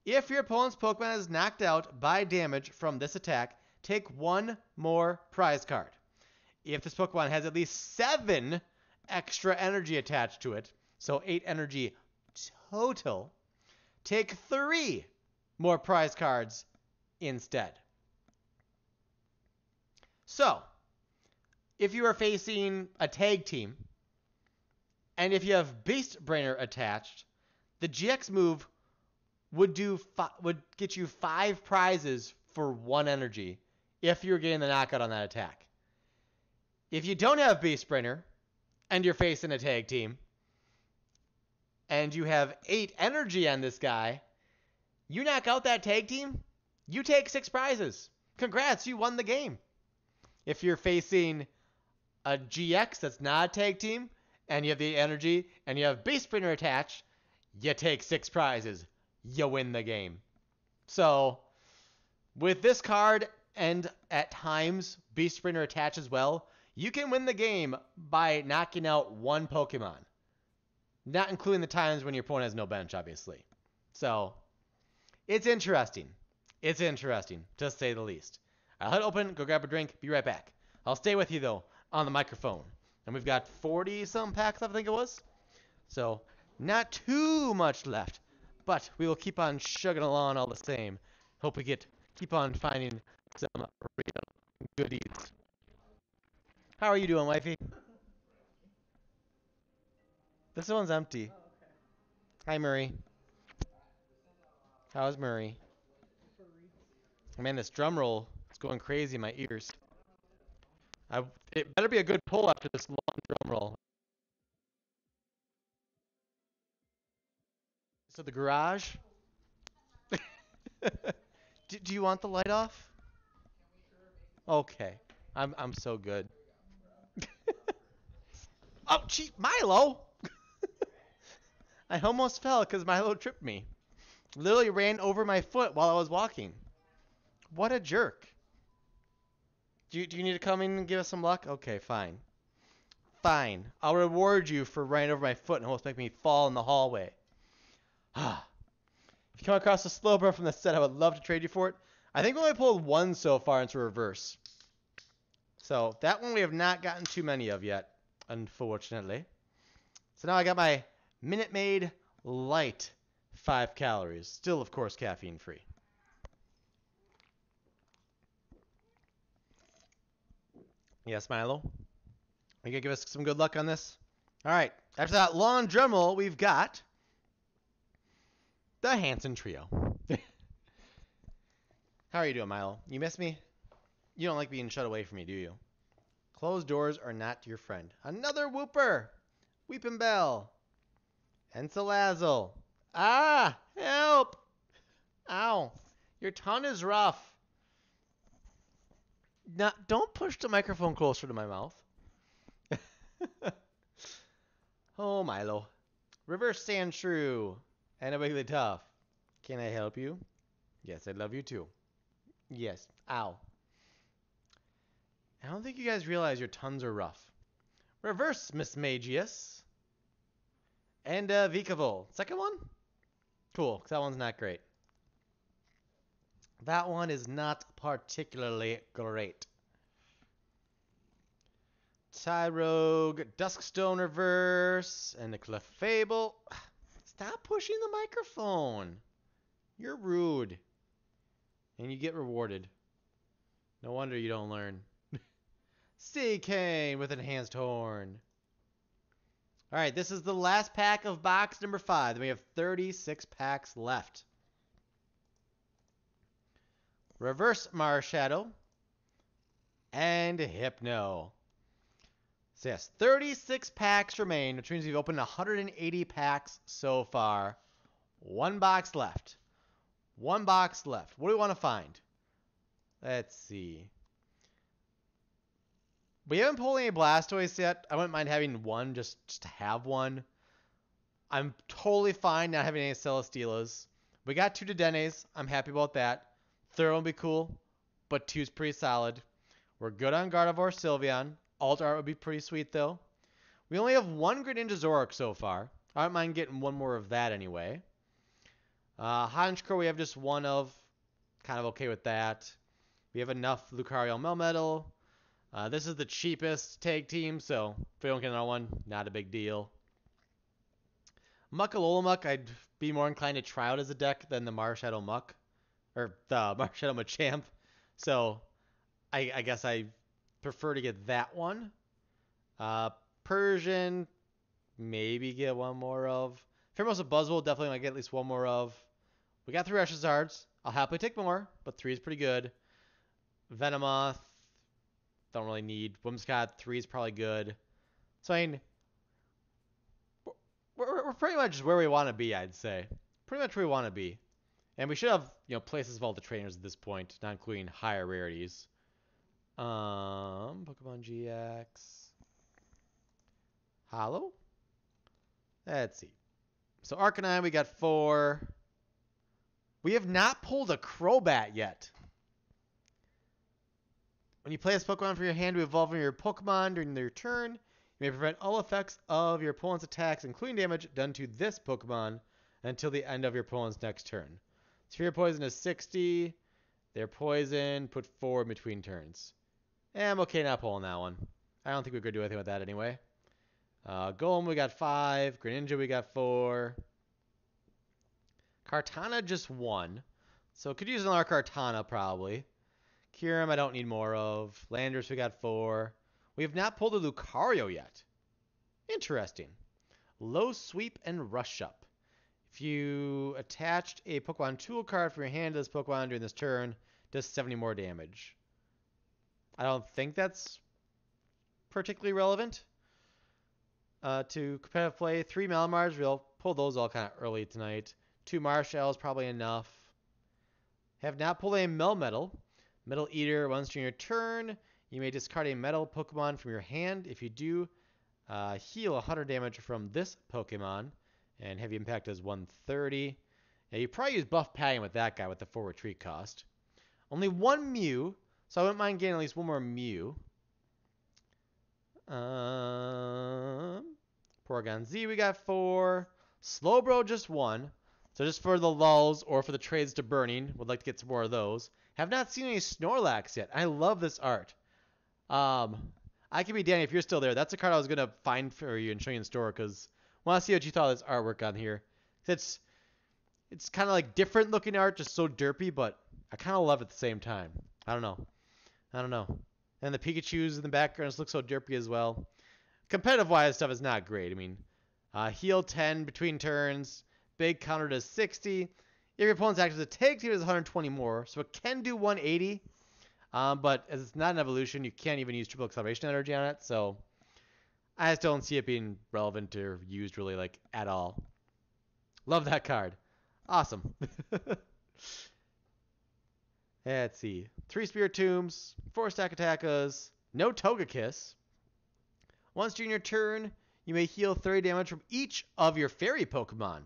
If your opponent's Pokemon is knocked out by damage from this attack, take one more prize card. If this Pokemon has at least 7 extra energy attached to it, so 8 energy total, take 3 more prize cards instead. So, if you are facing a tag team, and if you have Beast Brainer attached, the GX move would get you 5 prizes for 1 energy if you're getting the knockout on that attack. If you don't have Beast Brainer, and you're facing a tag team, and you have 8 energy on this guy, you knock out that tag team, you take 6 prizes. Congrats, you won the game. If you're facing a GX that's not a tag team, and you have the energy, and you have Beast Brainer attached, you take 6 prizes. You win the game. So, with this card, and at times Beast Brainer attached as well, you can win the game by knocking out 1 Pokemon. Not including the times when your opponent has no bench, obviously. So, it's interesting. It's interesting, to say the least. I'll head open, go grab a drink, be right back. I'll stay with you, though, on the microphone. And we've got 40-some packs left, I think it was. So, not too much left. But we will keep on chugging along all the same. Hope we keep on finding some real goodies. How are you doing, wifey? This one's empty. Oh, okay. Hi, Murray. How's Murray? Man, this drum roll is going crazy in my ears. It better be a good pull after this long drum roll. So the garage? Do you want the light off? Okay. I'm so good. Oh, gee, Milo! I almost fell because Milo tripped me. Literally ran over my foot while I was walking. What a jerk. Do you need to come in and give us some luck? Okay, fine. Fine. I'll reward you for running over my foot and almost make me fall in the hallway. If you come across a Slowbro from the set, I would love to trade you for it. I think we only pulled 1 so far into reverse. So that one we have not gotten too many of yet, unfortunately. So now I got my Minute Maid Light 5 calories. Still, of course, caffeine free. Yes, Milo? Are you going to give us some good luck on this? All right. After that long drum roll, we've got the Hanson Trio. How are you doing, Milo? You miss me? You don't like being shut away from me, do you? Closed doors are not your friend. Another Whooper! Weepin' Bell. Ensalazzo. Ah! Help! Ow. Your tongue is rough. Now, don't push the microphone closer to my mouth. Oh, Milo. Reverse Sandshrew. And a Wigglytuff. Can I help you? Yes, I love you too. Yes. Ow. I don't think you guys realize your tongues are rough. Reverse Miss Magius. And Vikavolt. Second one? Cool, because that one's not great. That one is not particularly great. Tyrogue, Duskstone Reverse, and the Clefable. Stop pushing the microphone. You're rude. And you get rewarded. No wonder you don't learn. Seacane with Enhanced Horn. Alright, this is the last pack of box number 5. Then we have 36 packs left. Reverse Marshadow. And Hypno. So yes, 36 packs remain, which means we've opened 180 packs so far. One box left. One box left. What do we want to find? Let's see. We haven't pulled any Blastoise yet. I wouldn't mind having one just to have one. I'm totally fine not having any Celesteelas. We got 2 Dedennes. I'm happy about that. Third one would be cool, but 2's pretty solid. We're good on Gardevoir, Sylveon. Alt Art would be pretty sweet, though. We only have 1 Greninja Zoroark so far. I don't mind getting one more of that anyway. Honchkrow we have just 1 of. Kind of okay with that. We have enough Lucario Melmetal. This is the cheapest tag team, so if we don't get another one, not a big deal. Muckalolamuck, I'd be more inclined to try out as a deck than the Marshadow Muck. Or the Marshadow Machamp. So, I guess I prefer to get that one. Persian, maybe get one more of. Fairmosa Buzzwole, definitely want to get at least one more of. We got 3 Charizards. I'll happily take more, but 3 is pretty good. Venomoth, don't really need. Whimsicott, 3 is probably good. So, I mean, we're pretty much where we want to be, I'd say. Pretty much where we want to be. And we should have, places of all the trainers at this point, not including higher rarities. Pokemon GX. Hollow? Let's see. So Arcanine, we got 4. We have not pulled a Crobat yet. When you play this Pokemon from your hand to evolve your Pokemon during their turn, you may prevent all effects of your opponent's attacks, including damage done to this Pokemon, until the end of your opponent's next turn. Sphere Poison is 60. Their Poison, put 4 in between turns. I'm okay not pulling that one. I don't think we're going to do anything with that anyway. Golem, we got 5. Greninja, we got 4. Kartana, just 1. So could use another Kartana, probably. Kyurem, I don't need more of. Landorus, we got 4. We have not pulled a Lucario yet. Interesting. Low Sweep and Rush Up. If you attached a Pokemon Tool card from your hand to this Pokemon during this turn, does 70 more damage. I don't think that's particularly relevant to competitive play. 3 Malamars, we'll pull those all kind of early tonight. 2 Marshalls, probably enough. Have not pulled a Melmetal. Metal Eater, once during your turn, you may discard a metal Pokemon from your hand. If you do, heal 100 damage from this Pokemon. And heavy impact is 130. Now you probably use buff padding with that guy with the 4 retreat cost. Only 1 Mew, so I wouldn't mind getting at least 1 more Mew. Porygon Z we got 4. Slowbro just 1. So just for the lulls or for the trades to burning, would like to get some more of those. Have not seen any Snorlax yet. I love this art. I can be Danny if you're still there. That's a card I was gonna find for you and show you in store because I want to see what you thought of this artwork on here. It's kind of like different looking art, just so derpy, but I kind of love it at the same time. I don't know. And the Pikachus in the background just look so derpy as well. Competitive wise stuff is not great. I mean, heal 10 between turns. Big counter does 60. If your opponent's active, the tag team does 120 more, so it can do 180. But as it's not an evolution, you can't even use triple acceleration energy on it, so I just don't see it being relevant or used really like at all. Love that card. Awesome. Let's see. 3 Spirit Tombs, 4 Stack Attackas, no Togekiss. Once during your turn, you may heal 30 damage from each of your fairy Pokemon.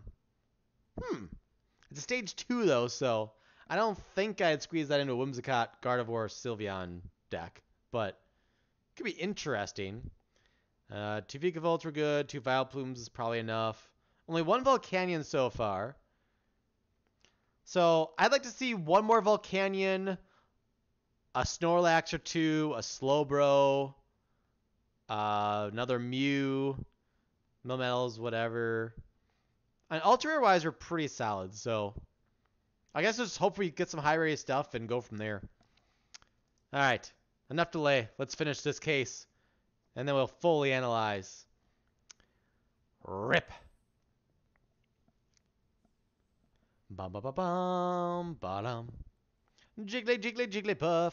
It's a stage 2 though, so I don't think I'd squeeze that into a Whimsicott, Gardevoir, Sylveon deck, but it could be interesting. 2 Vikavolt were good, 2 Vileplumes is probably enough. Only one Volcanion so far. So I'd like to see one more Volcanion, a Snorlax or two, a Slowbro, another Mew, Melmetals, whatever. And Ultra Rare-wise, we're pretty solid. So I guess just hopefully get some high-rated stuff and go from there. All right. Enough delay. Let's finish this case. And then we'll fully analyze. Rip. Bum bum bum bum bottom. Jigglypuff.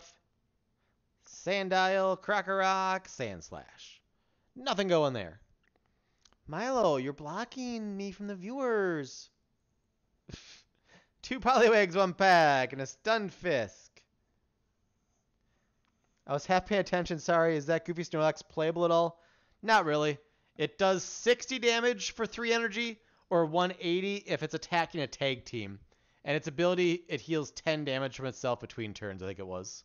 Sandile, Crocorock, Sandslash. Nothing going there. Milo, you're blocking me from the viewers. 2 Poliwags, 1 pack, and a Stunfisk. I was half paying attention, sorry. Is that Goofy Snorlax playable at all? Not really. It does 60 damage for 3 energy, or 180 if it's attacking a tag team. And its ability, it heals 10 damage from itself between turns, I think it was.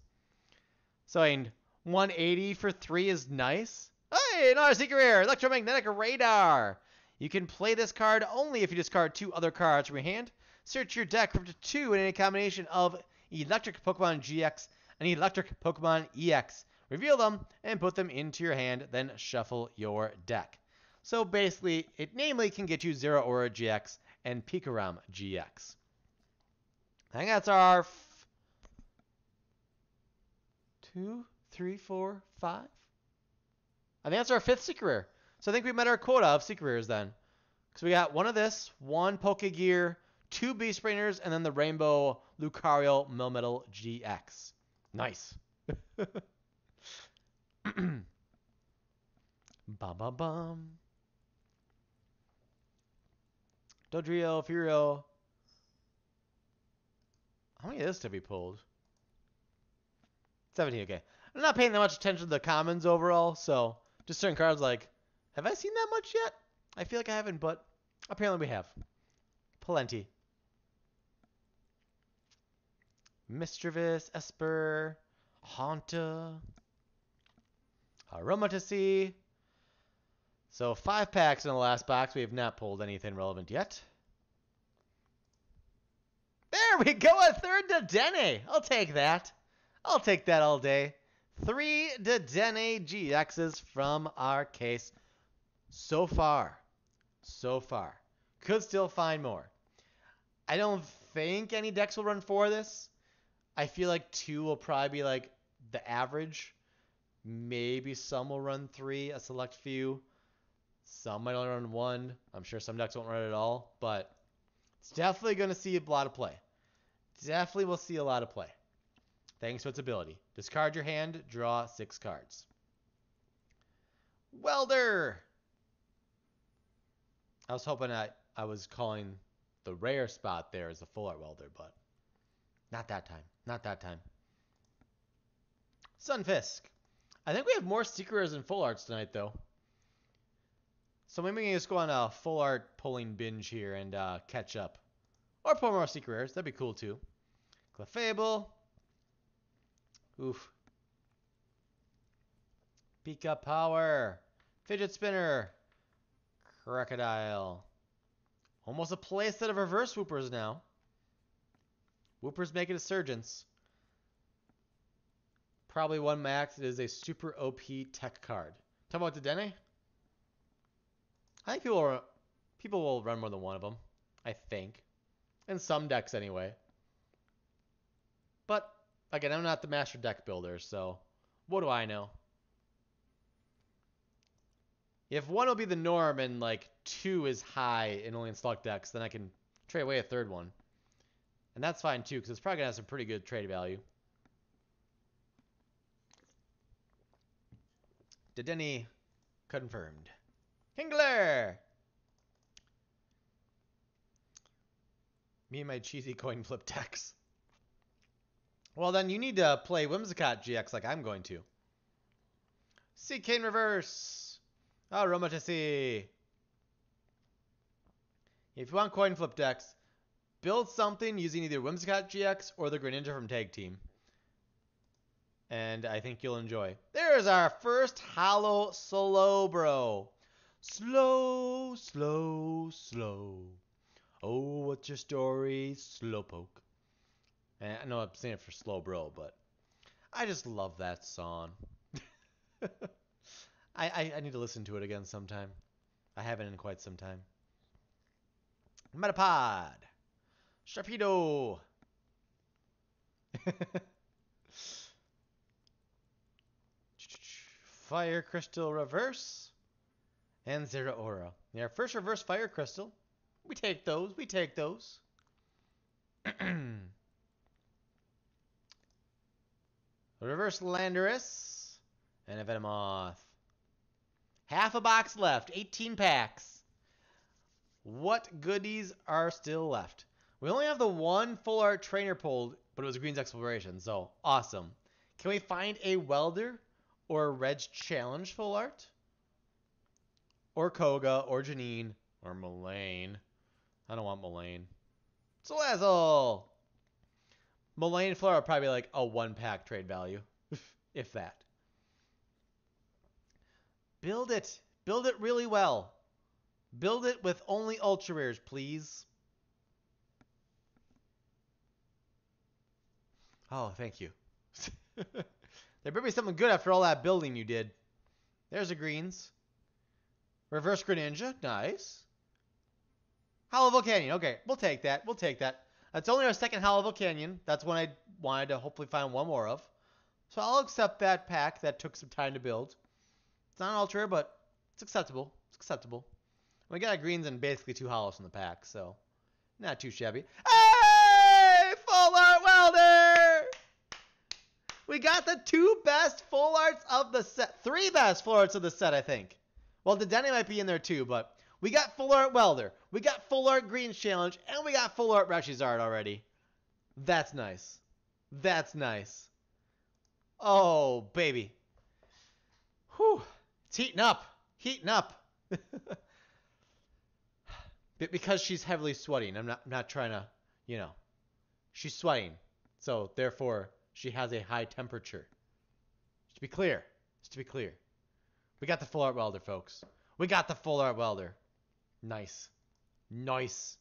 So, I mean, 180 for 3 is nice. Hey, another secret rare, Electromagnetic Radar. You can play this card only if you discard 2 other cards from your hand. Search your deck for up to 2 in any combination of Electric Pokemon GX and Electric Pokemon EX. Reveal them and put them into your hand, then shuffle your deck. So basically, it namely can get you Zero Aura GX and Pikarom GX. I think that's our 2, 3, 4, 5. I think that's our 5th secret rare. So I think we met our quota of secret rares then. Because we got one of this, 1 Pokegear, 2 Beast Brainers, and then the Rainbow Lucario Melmetal GX. Nice. Bum bum bum. Dodrio, Furio. How many of this to be pulled? 17, okay. I'm not paying that much attention to the commons overall, so just certain cards like, have I seen that much yet? I feel like I haven't, but apparently we have. Plenty. Mischievous, Esper, Haunta, Aromatisse. So 5 packs in the last box. We have not pulled anything relevant yet. There we go, a 3rd Dedenne. I'll take that. I'll take that all day. 3 Dedenne GXs from our case so far. So far. Could still find more. I don't think any decks will run 4 of this. I feel like 2 will probably be like the average. Maybe some will run 3, a select few. Some might only run 1. I'm sure some decks won't run it at all, but it's definitely going to see a lot of play. Definitely will see a lot of play. Thanks to its ability. Discard your hand, draw 6 cards. Welder! I was hoping I was calling the rare spot there as a full art welder, but not that time. Not that time. Sunfisk. I think we have more secret rares than full arts tonight, though. So maybe we can just go on a full art pulling binge here and catch up. Or pull more secret rares. That'd be cool, too. Clefable. Oof. Pika Power. Fidget Spinner. Crocodile. Almost a playset of reverse Whoopers now. Whoopers make it a Surgence. Probably 1 max. It is a super OP tech card. Talk about Dedenne. I think people will run more than 1 of them. I think. In some decks anyway. But, again, I'm not the master deck builder, so what do I know? If 1 will be the norm and, like, 2 is high in only in select decks, then I can trade away a 3rd one. And that's fine, too, because it's probably going to have some pretty good trade value. Dedenne confirmed. Kingler! Me and my cheesy coin flip decks. Well, then you need to play Whimsicott GX like I'm going to. Seacane Reverse. Aromatisse. If you want coin flip decks, build something using either Whimsicott GX or the Greninja from Tag Team. And I think you'll enjoy. There's our first Hollow Slowbro. Slow so slow. Oh, what's your story, Slowpoke? And I know I'm saying it for Slowbro, but I just love that song. I need to listen to it again sometime. I haven't in quite some time. Metapod. Sharpedo. Fire Crystal Reverse. And Zeraora. Our first reverse Fire Crystal. We take those. We take those. Reverse Landorus. And a Venomoth. Half a box left. 18 packs. What goodies are still left? We only have the one full art trainer pulled, but it was Green's Exploration, so awesome. Can we find a Welder or a Reg Challenge full art? Or Koga, or Janine, or Mullane. I don't want Mullane. Salazzle! Mullane full art would probably be like a 1-pack trade value, if that. Build it. Build it really well. Build it with only ultra rares, please. Oh, thank you. There better be something good after all that building you did. There's the greens. Reverse Greninja. Nice. Hollow Volcanion. Okay, we'll take that. We'll take that. That's only our second Hollow Volcanion. That's one I wanted to hopefully find one more of. So I'll accept that pack. That took some time to build. It's not an ultra rare, but it's acceptable. It's acceptable. We got greens and basically 2 hollows in the pack, so not too shabby. Hey! Full Art Welder! We got the 2 best full arts of the set. 3 best full arts of the set, I think. Well, the Denny might be in there too, but we got full art Welder. We got full art Greens Challenge, and we got full art Charizard already. That's nice. That's nice. Oh, baby. Whew. It's heating up. Heating up. Because she's heavily sweating. I'm not trying to, you know. She's sweating. So, therefore, she has a high temperature. Just to be clear. Just to be clear. We got the full art Welder, folks. We got the full art Welder. Nice. Nice.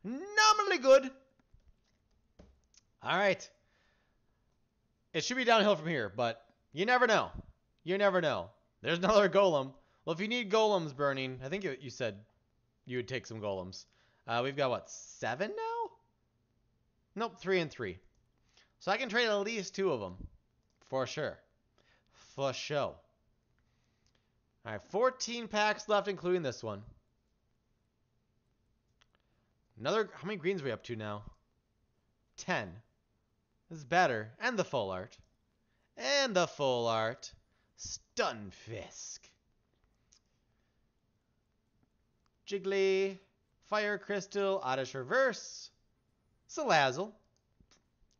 Nominally good. All right. It should be downhill from here, but you never know. You never know. There's another golem. Well, if you need golems burning, I think you said you would take some golems. We've got, what, 7 now? Nope, 3 and 3. So I can trade at least 2 of them. For sure. For sure. All right, 14 packs left, including this one. How many greens are we up to now? 10. This is better. And the full art. And the full art. Stunfisk. Jiggly. Fire Crystal. Oddish Reverse. Salazzle.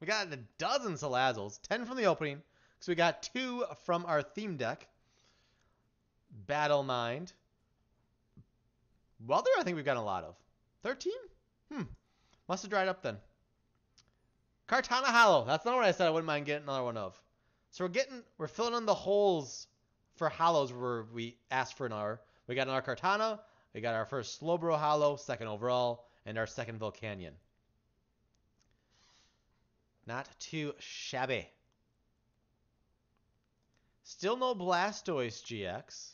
We got a dozen Salazzles. 10 from the opening. So we got 2 from our theme deck. Battle Mind. Welder, I think we've got a lot of. 13? Must have dried up then. Kartana Hollow. That's not what I said I wouldn't mind getting another one of. So we're filling in the holes for hollows where we asked for another. We got another Kartana. We got our first Slowbro Hollow, second overall, and our second Volcanion. Not too shabby. Still no Blastoise GX.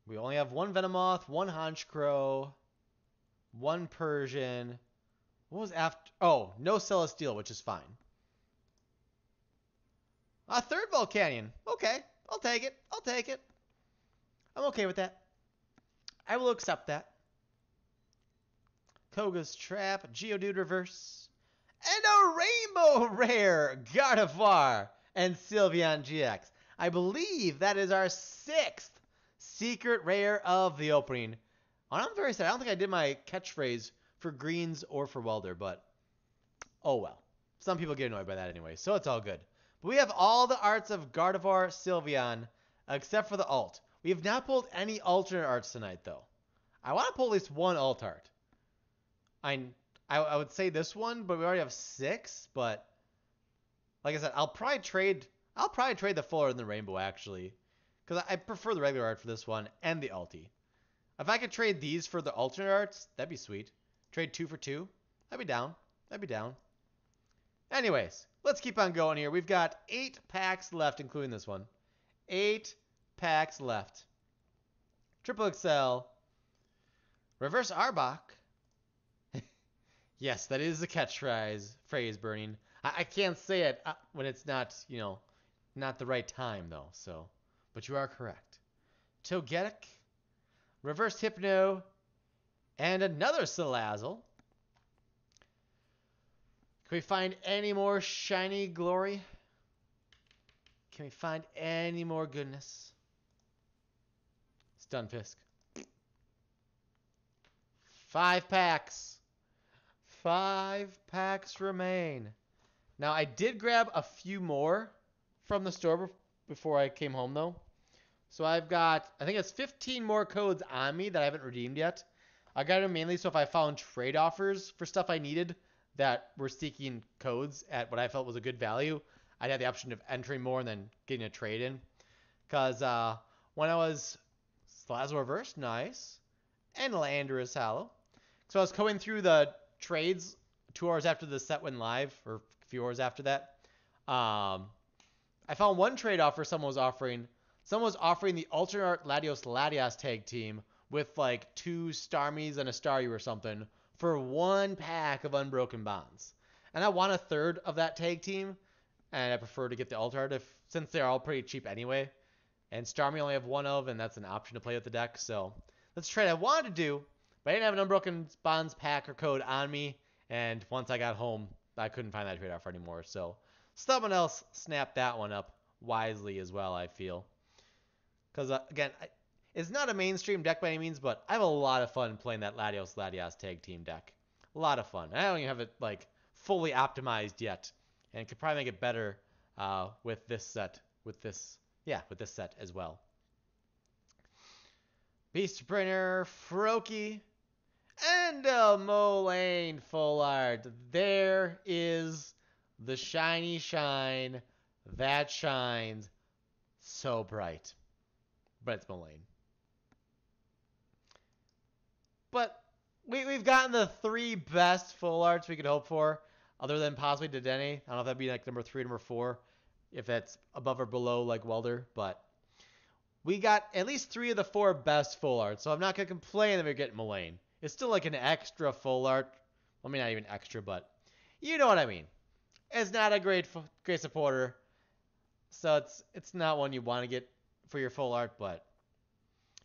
We only have 1 Venomoth, 1 Honchkrow, 1 Persian. What was after? Oh, no Celesteal, which is fine. A third Volcanion. Okay, I'll take it. I'll take it. I'm okay with that. I will accept that. Koga's Trap, Geodude Reverse, and a Rainbow Rare Gardevoir and Sylveon GX. I believe that is our 6th secret rare of the opening. And I'm very sad. I don't think I did my catchphrase for greens or for Welder, but oh well. Some people get annoyed by that anyway, so it's all good. But we have all the arts of Gardevoir, Sylveon, except for the alt. We have not pulled any alternate arts tonight, though. I want to pull at least 1 alt art. I would say this one, but we already have 6. But like I said, I'll probably trade the full art and the rainbow actually, because I prefer the regular art for this one and the alti. If I could trade these for the alternate arts, that'd be sweet. Trade 2 for 2. I'd be down. I'd be down. Anyways, let's keep on going here. We've got 8 packs left, including this one. 8 packs left. Triple XL. Reverse Arbok. Yes, that is the phrase, Burning. I can't say it when it's not, not the right time, though. So, but you are correct. Togetic. Reverse Hypno. And another Salazzle. Can we find any more shiny glory? Can we find any more goodness? Stunfisk. 5 packs. 5 packs remain. Now, I did grab a few more from the store before I came home, though. So I've got, I think it's 15 more codes on me that I haven't redeemed yet. I got them mainly so if I found trade offers for stuff I needed that were seeking codes at what I felt was a good value, I'd have the option of entering more and then getting a trade in. Because when I was Salazzle Reverse, nice, and Landorus Hollow. So I was going through the trades 2 hours after the set went live, or a few hours after that. I found one trade offer someone was offering. Someone was offering the alternate art Latios tag team with like 2 Starmies and a Staryu or something for 1 pack of Unbroken Bonds. And I want a third of that tag team, and I prefer to get the alternate art since they're all pretty cheap anyway. And Starmie I only have 1 of, and that's an option to play with the deck. So that's a trade I wanted to do, but I didn't have an Unbroken Bonds pack or code on me. And once I got home, I couldn't find that trade offer anymore. So someone else snapped that one up wisely as well, I feel. Because, again, it's not a mainstream deck by any means, but I have a lot of fun playing that Latios tag team deck. A lot of fun. I don't even have it, like, fully optimized yet. And could probably make it better with this set. With this set as well. Beast Brainer, Froakie, and a Molayne Full Art. There is the shiny shine that shines so bright. But it's Molayne. But we've gotten the 3 best full arts we could hope for, other than possibly Dedenne. I don't know if that'd be like number 3 or number 4, if that's above or below like Welder. But we got at least 3 of the 4 best full arts, so I'm not going to complain that we're getting Molayne. It's still like an extra full art. Well, I mean, not even extra, but you know what I mean. It's not a great supporter, so it's not one you want to get for your full art, but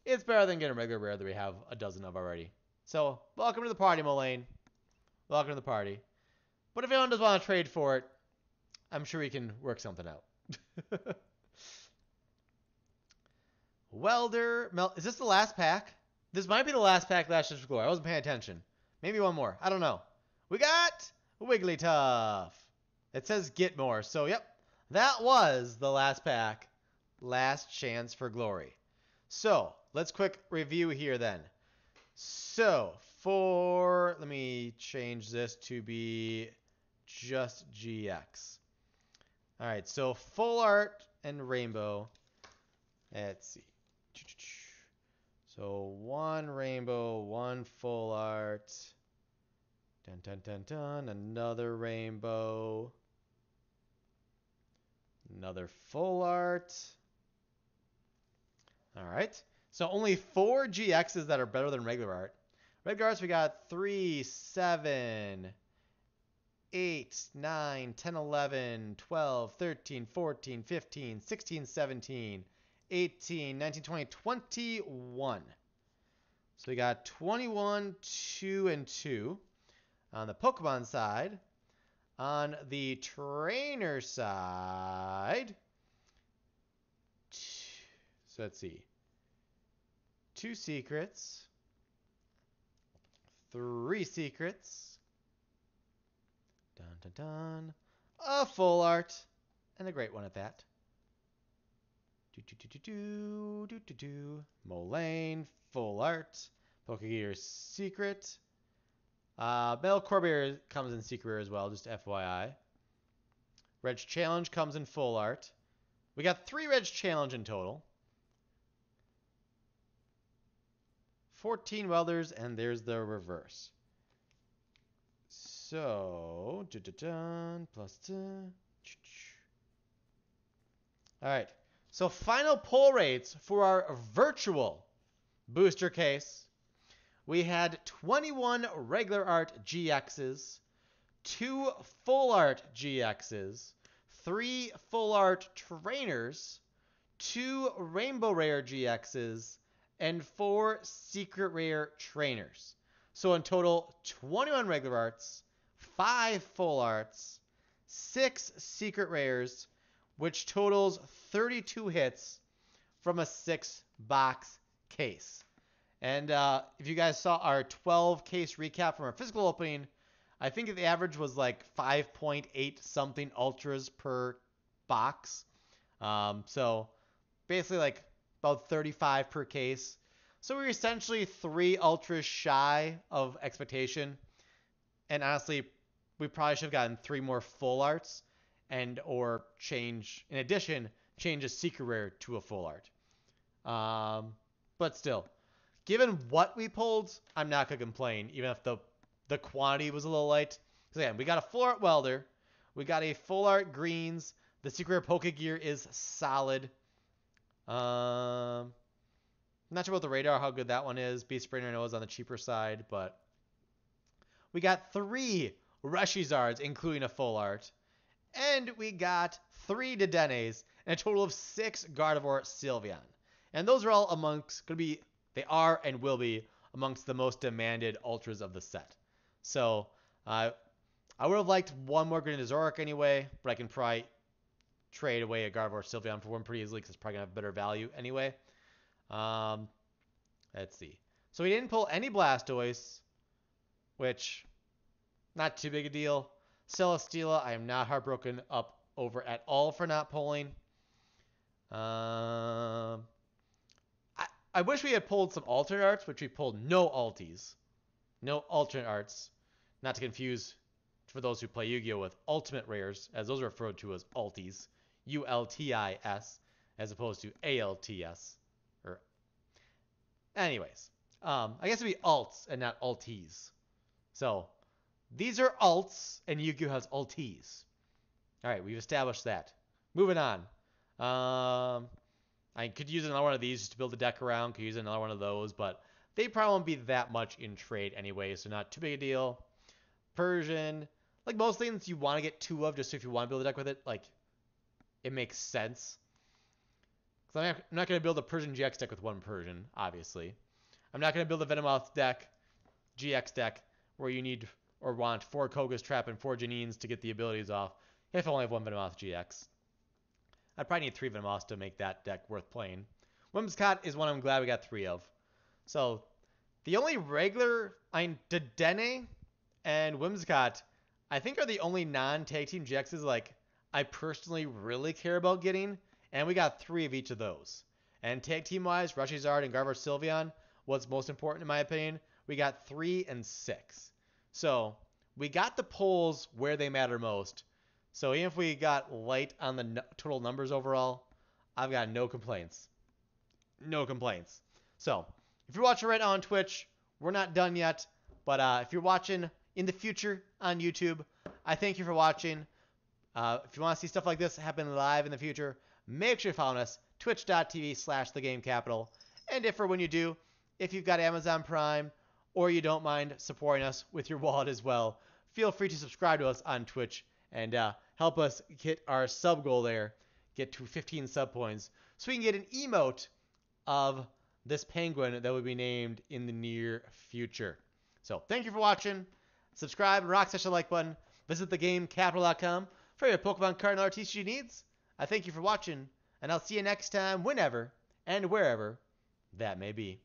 it's better than getting a regular rare that we have a dozen of already. So, welcome to the party, Molayne. Welcome to the party. But if anyone does want to trade for it, I'm sure we can work something out. Welder, is this the last pack? This might be the last pack last year's Glory. I wasn't paying attention. Maybe one more. I don't know. We got Wigglytuff. It says get more. So, yep. That was the last pack. Last chance for glory. So, let's quick review here then. So, let me change this to be just GX. Alright, so full art and rainbow. Let's see. So, 1 rainbow, 1 full art. Dun dun dun dun. Another rainbow. Another full art. Alright. So only 4 GXs that are better than regular art. Regular arts we got 3, 7, 8, 9, 10, 11, 12, 13, 14, 15, 16, 17, 18, 19, 20, 21. So we got 21, 2, and 2 on the Pokemon side. On the trainer side, so let's see. 2 secrets, 3 secrets, dun dun dun, a full art, and a great one at that. Molayne, full art, Pokegear secret. Melcorbeer comes in secret rare as well, just FYI. Reg Challenge comes in full art. We got 3 Reg Challenge in total. 14 welders, and there's the reverse. So, plus 2. All right. So final pull rates for our virtual booster case. We had 21 regular art GXs, 2 full art GXs, 3 full art trainers, 2 rainbow rare GXs, and 4 secret rare trainers. So in total, 21 regular arts, 5 full arts, 6 secret rares, which totals 32 hits from a 6-box case. And if you guys saw our 12 case recap from our physical opening, I think the average was like 5.8 something ultras per box. So basically like about 35 per case. So we were essentially 3 ultras shy of expectation. And honestly, we probably should have gotten 3 more full arts and or change a secret rare to a full art. But still, given what we pulled, I'm not going to complain, even if the quantity was a little light. Because again, we got a full art welder. We got a full art greens. The secret rare Pokegear is solid. Not sure about the radar, how good that one is. Beast Brainer I know is on the cheaper side, but we got 3 Reshizards, including a full art. And we got 3 Dedennes and a total of 6 Gardevoir Sylveon. And those are all they are and will be amongst the most demanded ultras of the set. So I would have liked one more Greninja Zoroark anyway, but I can probably trade away a Gardevoir Sylveon for one pretty easily because it's probably going to have better value anyway. Let's see. So we didn't pull any Blastoise, which, not too big a deal. Celesteela, I am not heartbroken over at all for not pulling. I wish we had pulled some alternate arts, which we pulled no alties. No alternate arts. Not to confuse, for those who play Yu-Gi-Oh! With ultimate rares, as those are referred to as alties. U-L-T-I-S, as opposed to A-L-T-S. Anyways, I guess it'd be alts and not alties. So, these are alts, and Yu-Gi-Oh! Has alties. Alright, we've established that. Moving on. I could use another one of these just to build a deck around. Could use another one of those, but they probably won't be that much in trade anyway, so not too big a deal. Persian. Like most things you want to get 2 of just so if you want to build a deck with it, like, it makes sense. Because I'm not going to build a Persian GX deck with 1 Persian, obviously. I'm not going to build a Venomoth deck, GX deck, where you need or want 4 Koga's Trap and 4 Janines to get the abilities off, if I only have 1 Venomoth GX. I'd probably need 3 Venomoths to make that deck worth playing. Whimsicott is one I'm glad we got 3 of. So, the only regular, Dedenne and Whimsicott, I think are the only non-tag team GXs like I personally really care about getting, and we got 3 of each of those. And tag team wise, Reshizard and Gardevoir Sylveon, what's most important in my opinion, we got 3 and 6. So, we got the pulls where they matter most. So even if we got light on the total numbers overall, I've got no complaints. No complaints. So, if you're watching right now on Twitch, we're not done yet. But if you're watching in the future on YouTube, I thank you for watching. If you want to see stuff like this happen live in the future, make sure you're following us, twitch.tv/TheGameCapital. And if or when you do, if you've got Amazon Prime or you don't mind supporting us with your wallet as well, feel free to subscribe to us on Twitch and help us hit our sub goal there, get to 15 sub points, so we can get an emote of this penguin that will be named in the near future. So thank you for watching. Subscribe and rock the like button. Visit TheGameCapital.com for your Pokemon card and other TCG needs. I thank you for watching, and I'll see you next time, whenever and wherever that may be.